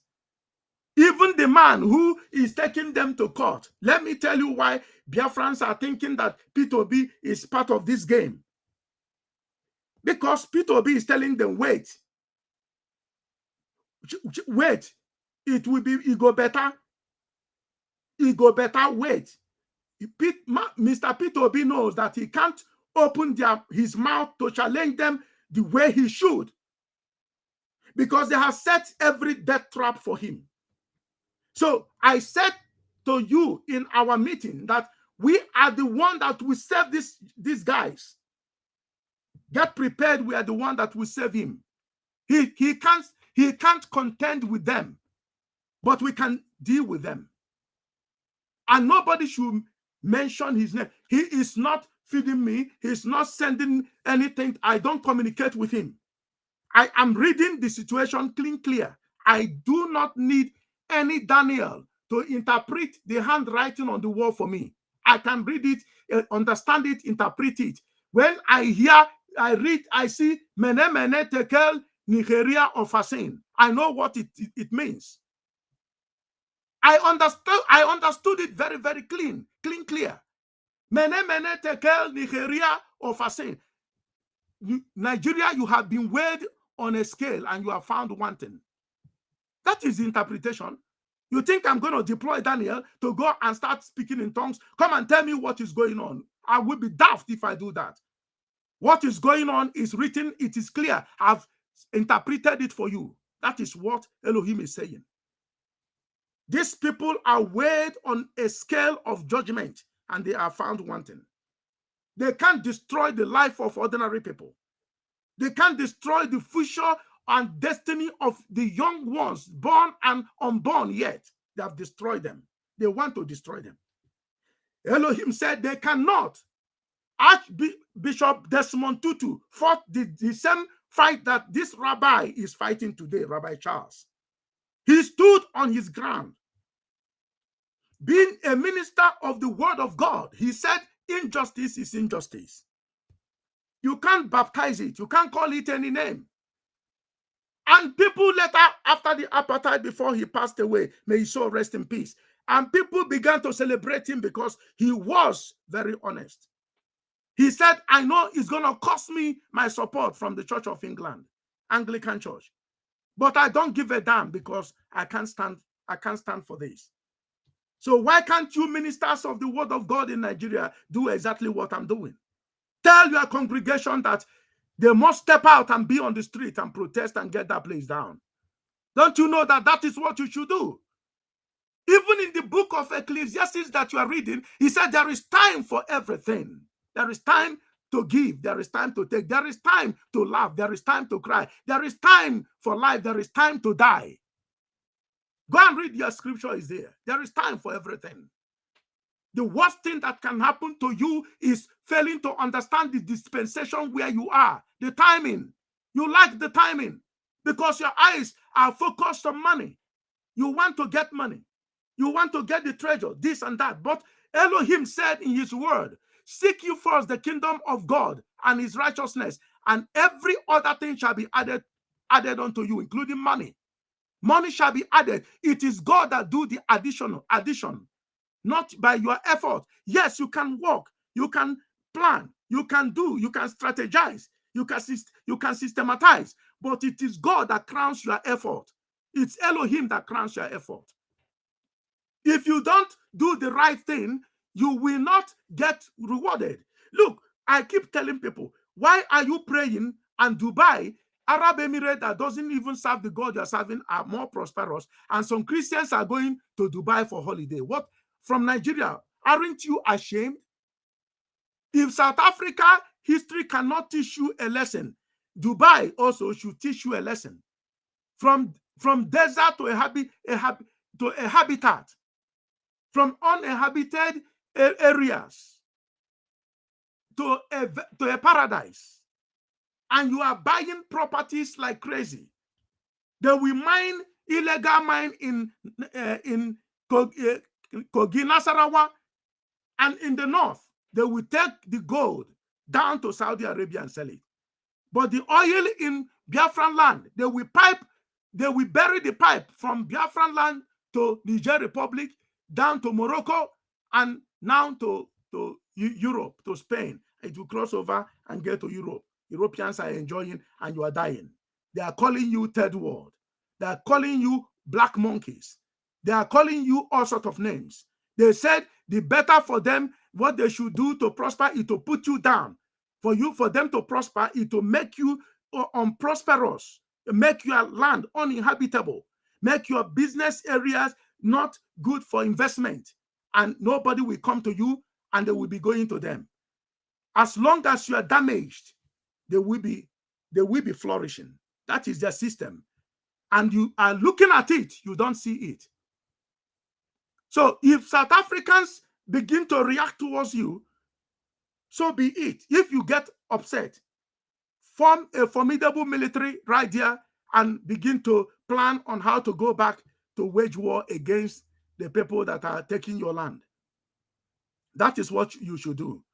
Even the man who is taking them to court. Let me tell you why Biafrans are thinking that Peter Obi is part of this game. Because Peter Obi is telling them, wait, it go better, wait. Mr. Peter Obi knows that he can't open his mouth to challenge them the way he should, because they have set every death trap for him. So I said to you in our meeting that we are the one that will save these guys. Get prepared. We are the one that will save him. He can't contend with them, but we can deal with them. And nobody should mention his name. He is not feeding me. He's not sending anything. I don't communicate with him. I am reading the situation clear. I do not need any Daniel to interpret the handwriting on the wall for me. I can read it, understand it, interpret it. When I read, I see Mene Mene Tekel Nigeria of Hussein. I know what it means. I understood it very, very clear. Mene Mene Tekel Nigeria of Hussein. Nigeria, you have been weighed on a scale and you are found wanting. That is the interpretation. You think I'm going to deploy Daniel to go and start speaking in tongues? Come and tell me what is going on. I would be daft if I do that. What is going on is written, it is clear. I've interpreted it for you. That is what Elohim is saying. These people are weighed on a scale of judgment and they are found wanting. They can't destroy the life of ordinary people. They can't destroy the future and destiny of the young ones, born and unborn yet. They have destroyed them. They want to destroy them. Elohim said they cannot. Archbishop Desmond Tutu fought the same fight that this rabbi is fighting today, Rabbi Charles. He stood on his ground. Being a minister of the word of God, he said injustice is injustice. You can't baptize it. You can't call it any name. And people later, after the apartheid, before he passed away, may his soul rest in peace, and people began to celebrate him because he was very honest. He said, I know it's going to cost me my support from the Church of England, Anglican Church, but I don't give a damn because I can't stand for this. So why can't you ministers of the word of God in Nigeria do exactly what I'm doing? Tell your congregation that they must step out and be on the street and protest and get that place down. Don't you know that that is what you should do? Even in the book of Ecclesiastes that you are reading, he said there is time for everything. There is time to give. There is time to take. There is time to laugh. There is time to cry. There is time for life. There is time to die. Go and read your scripture is there. There is time for everything. The worst thing that can happen to you is failing to understand the dispensation where you are, the timing. You like the timing because your eyes are focused on money. You want to get money. You want to get the treasure, this and that. But Elohim said in his word, seek you first the kingdom of God and his righteousness, and every other thing shall be added unto you, including money. Money shall be added. It is God that do the addition, not by your effort. Yes, you can work, you can plan, you can do, you can strategize, you can systematize, but it is God that crowns your effort. It's Elohim that crowns your effort. If you don't do the right thing, you will not get rewarded. Look, I keep telling people, why are you praying and Dubai, Arab Emirates that doesn't even serve the God you're serving, are more prosperous, and some Christians are going to Dubai for holiday? What? From Nigeria, aren't you ashamed? If South Africa history cannot teach you a lesson, Dubai also should teach you a lesson. From desert to a habitat, from uninhabited areas to a paradise, and you are buying properties like crazy. They will mine illegal mine in Kogi, Nasarawa, and in the north, they will take the gold down to Saudi Arabia and sell it. But the oil in Biafran land, they will bury the pipe from Biafran land to Niger Republic, down to Morocco, and now to Europe, to Spain. It will cross over and get to Europe. Europeans are enjoying and you are dying. They are calling you third world. They are calling you black monkeys. They are calling you all sorts of names. They said the better for them, what they should do to prosper is to put you down. For them to prosper is to make you unprosperous, make your land uninhabitable, make your business areas not good for investment, and nobody will come to you and they will be going to them. As long as you are damaged, they will be flourishing. That is their system. And you are looking at it, you don't see it. So if South Africans begin to react towards you, so be it. If you get upset, form a formidable military right there and begin to plan on how to go back to wage war against the people that are taking your land. That is what you should do.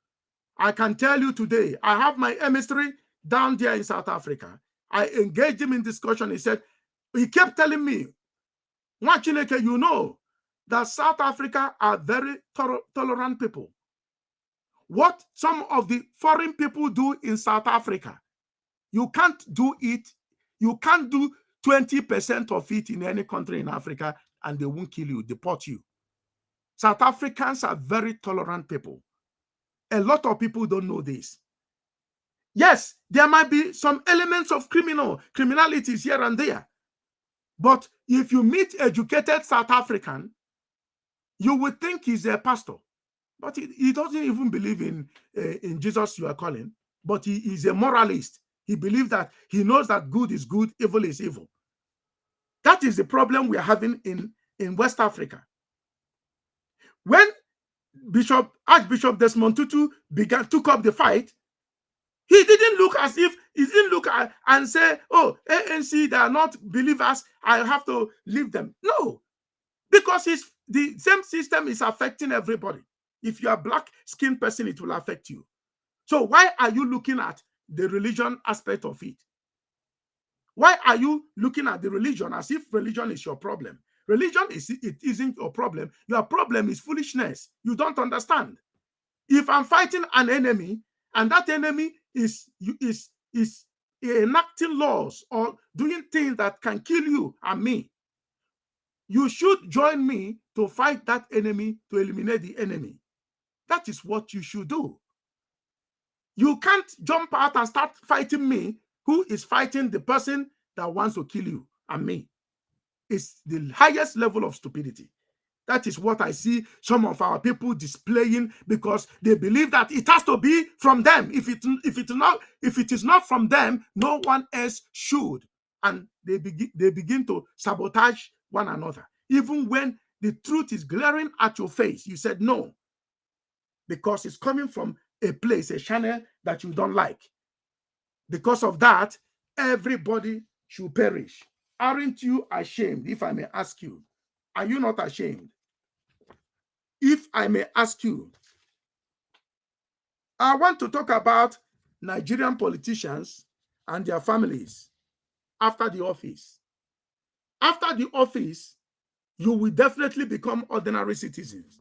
I can tell you today, I have my emissary down there in South Africa. I engaged him in discussion. He kept telling me, Mwachineke, you know that South Africa are very tolerant people. What some of the foreign people do in South Africa, you can't do it. You can't do 20% of it in any country in Africa and they won't kill you, deport you. South Africans are very tolerant people. A lot of people don't know this. Yes, there might be some elements of criminalities here and there. But if you meet educated South African, you would think he's a pastor. But he doesn't even believe in Jesus you are calling. But he is a moralist. He believes that he knows that good is good, evil is evil. That is the problem we are having in West Africa. When Archbishop Desmond Tutu took up the fight, he didn't look and say, oh, ANC, they are not believers, I have to leave them. No, because the same system is affecting everybody. If you are a black-skinned person, it will affect you. So why are you looking at the religion aspect of it? Why are you looking at the religion as if religion is your problem? Religion isn't your problem. Your problem is foolishness. You don't understand. If I'm fighting an enemy and that enemy is enacting laws or doing things that can kill you and me, you should join me to fight that enemy, to eliminate the enemy. That is what you should do. You can't jump out and start fighting me, who is fighting the person that wants to kill you and me. It's the highest level of stupidity. That is what I see some of our people displaying, because they believe that it has to be from them. If it is not from them, no one else should. And they begin to sabotage one another. Even when the truth is glaring at your face, you said no, because it's coming from a place, a channel that you don't like. Because of that, everybody should perish. Aren't you ashamed, if I may ask you? Are you not ashamed? If I may ask you, I want to talk about Nigerian politicians and their families after the office. After the office, you will definitely become ordinary citizens,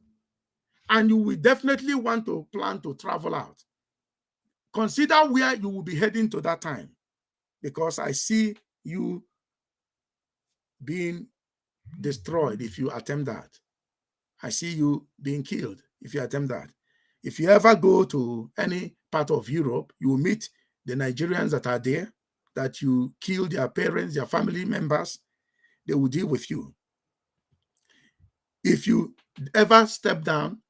and you will definitely want to plan to travel out. Consider where you will be heading to that time, because I see you being destroyed if you attempt that. I see you being killed if you attempt that. If you ever go to any part of Europe, you will meet the Nigerians that are there, that you kill their parents, their family members. They will deal with you. If you ever step down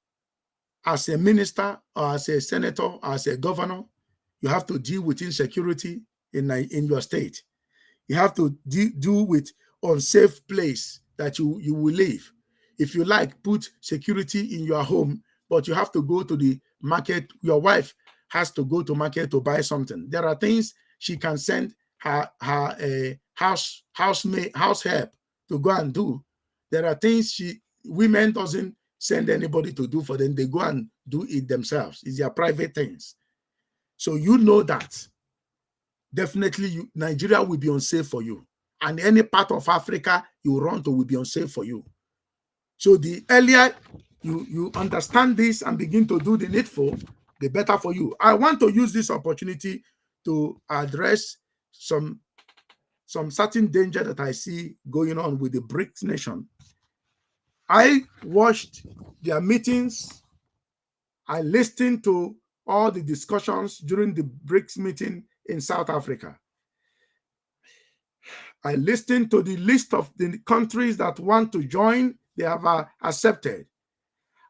as a minister or as a senator or as a governor, you have to deal with insecurity in your state. You have to deal with unsafe place that you will live. If you like, put security in your home, but you have to go to the market. Your wife has to go to market to buy something. There are things she can send her house help to go and do. There are things women doesn't send anybody to do for them. They go and do it themselves. It's their private things. So you know that definitely Nigeria will be unsafe for you. And any part of Africa you run to will be unsafe for you. So the earlier you understand this and begin to do the needful, the better for you. I want to use this opportunity to address some certain danger that I see going on with the BRICS nation. I watched their meetings. I listened to all the discussions during the BRICS meeting in South Africa. I listened to the list of the countries that want to join. They have accepted.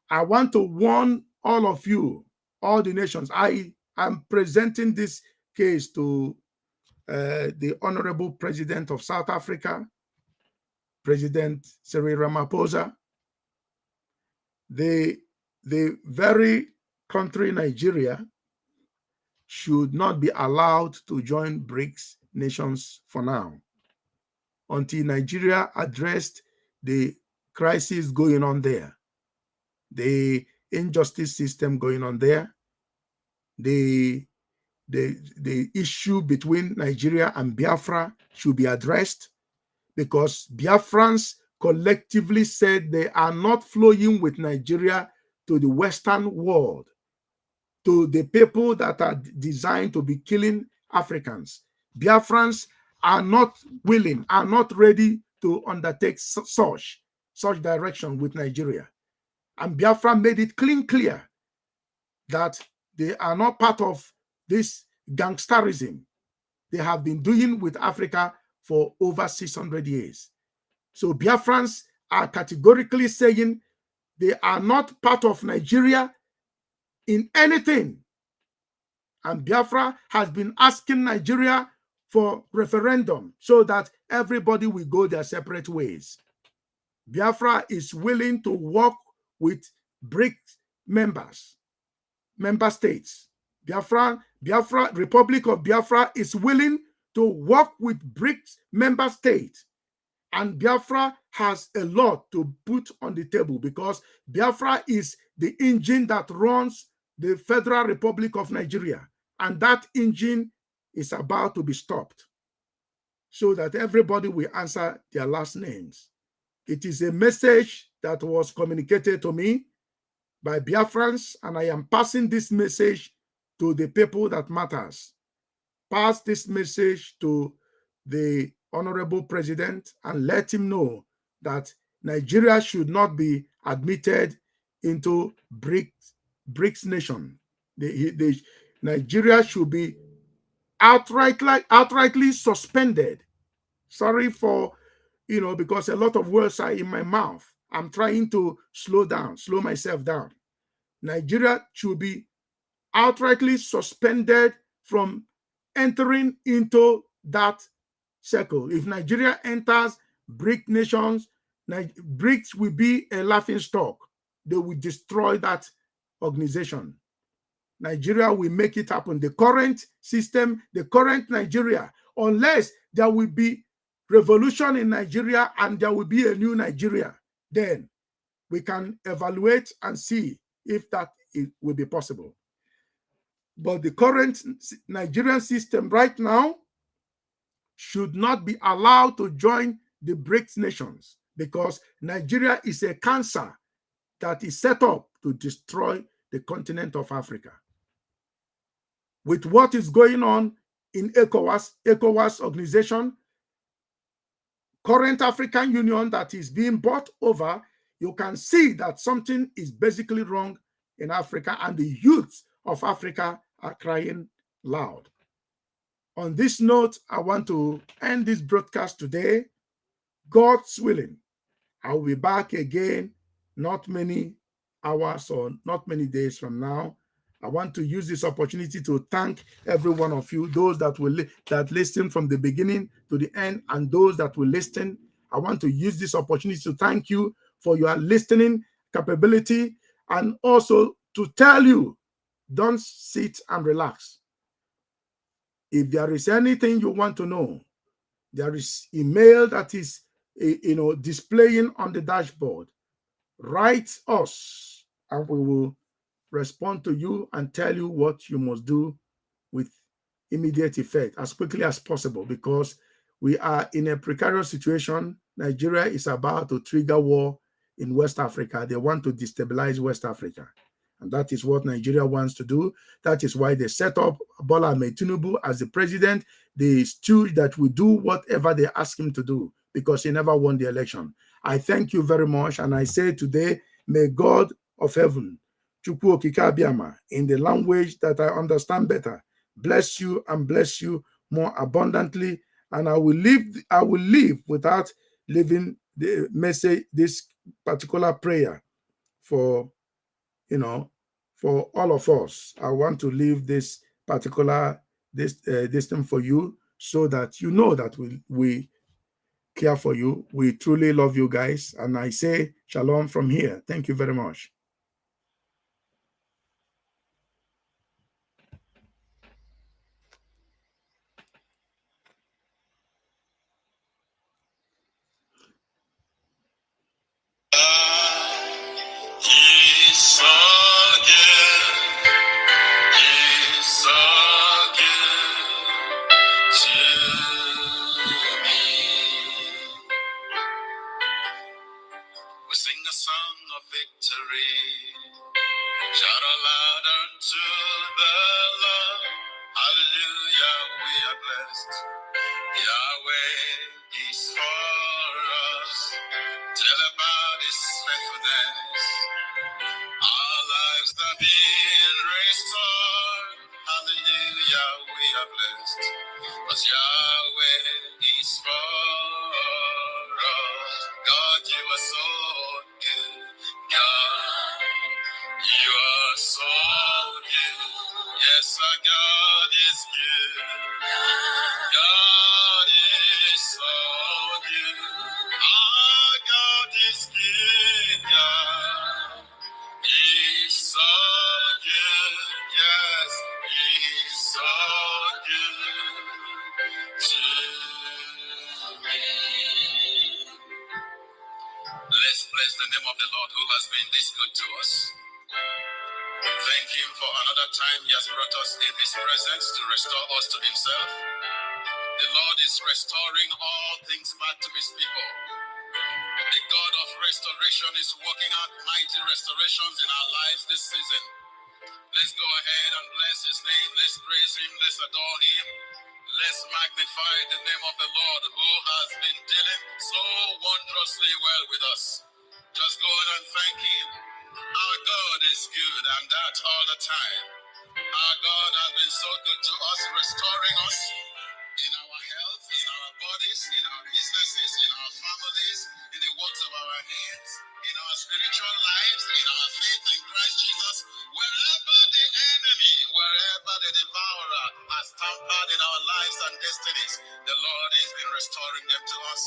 I want to warn all of you, all the nations. I am presenting this case to the Honorable President of South Africa, President Cyril Ramaphosa. The very country, Nigeria, should not be allowed to join BRICS nations for now, until Nigeria addressed the crisis going on there, the injustice system going on there, the issue between Nigeria and Biafra should be addressed, because Biafrans collectively said they are not flowing with Nigeria to the Western world, to the people that are designed to be killing Africans. Biafrans are not willing, are not ready to undertake such direction with Nigeria. And Biafra made it clear that they are not part of this gangsterism they have been doing with Africa for over 600 years. So Biafrans are categorically saying they are not part of Nigeria in anything. And Biafra has been asking Nigeria for referendum so that everybody will go their separate ways. Biafra is willing to work with BRICS member states. Biafra, Republic of Biafra is willing to work with BRICS member states. And Biafra has a lot to put on the table because Biafra is the engine that runs the Federal Republic of Nigeria. And that engine is about to be stopped so that everybody will answer their last names. It is a message that was communicated to me by Biafrans, and I am passing this message to the people that matters. Pass this message to the Honorable President and let him know that Nigeria should not be admitted into BRICS nation. Nigeria should be outrightly suspended. Sorry for, because a lot of words are in my mouth. I'm trying to slow myself down. Nigeria should be outrightly suspended from entering into that circle. If Nigeria enters BRICS nations, BRICS will be a laughing stock. They will destroy that organization. Nigeria will make it happen. The current system, the current Nigeria, unless there will be revolution in Nigeria and there will be a new Nigeria, then we can evaluate and see if that will be possible. But the current Nigerian system right now should not be allowed to join the BRICS nations because Nigeria is a cancer that is set up to destroy the continent of Africa. With what is going on in ECOWAS organization, current African Union that is being bought over, you can see that something is basically wrong in Africa, and the youth of Africa are crying loud. On this note, I want to end this broadcast today. God's willing, I will be back again not many hours or not many days from now. I want to use this opportunity to thank every one of you, those that listen from the beginning to the end, and those that will listen. I want to use this opportunity to thank you for your listening capability, and also to tell you, don't sit and relax. If there is anything you want to know, there is email that is displaying on the dashboard. Write us and we will respond to you and tell you what you must do with immediate effect as quickly as possible, because we are in a precarious situation. Nigeria is about to trigger war in West Africa. They want to destabilize West Africa. And that is what Nigeria wants to do. That is why they set up Bola Ahmed Tinubu as the president, the steward that will do whatever they ask him to do, because he never won the election. I thank you very much. And I say today, may God of heaven, Chukwu Okike Abiama, in the language that I understand better, bless you and bless you more abundantly. And I will live without leaving the message, this particular prayer for all of us. I want to leave this particular this thing for you, so that you know that we care for you. We truly love you guys. And I say shalom from here. Thank you very much. We sing a song of victory. Shout aloud unto the Lord. Hallelujah, we are blessed. Yahweh is for us. Tell about his faithfulness. Our lives are being restored. Hallelujah, we 'cause Yahweh is for us. God, you are so good. God, you are so good. Yes, our God is good. God is so good. Our God is good. God is so good. Yes, He's so good to me. Let's bless the name of the Lord who has been this good to us. Thank Him for another time He has brought us in His presence to restore us to Himself. The Lord is restoring all things back to His people. The God of restoration is working out mighty restorations in our lives this season. Let's go ahead and bless His name. Let's praise Him. Let's adore Him. Let's magnify the name of the Lord who has been dealing so wondrously well with us. Just go ahead and thank Him. Our God is good, and that all the time. Our God has been so good to us, restoring us in our health, in our bodies, in our businesses, in our families, in the works of our hands, in our spiritual lives, in our faith in Christ Jesus. Wherever the enemy, wherever the devourer has tampered in our lives and destinies, the Lord has been restoring them to us.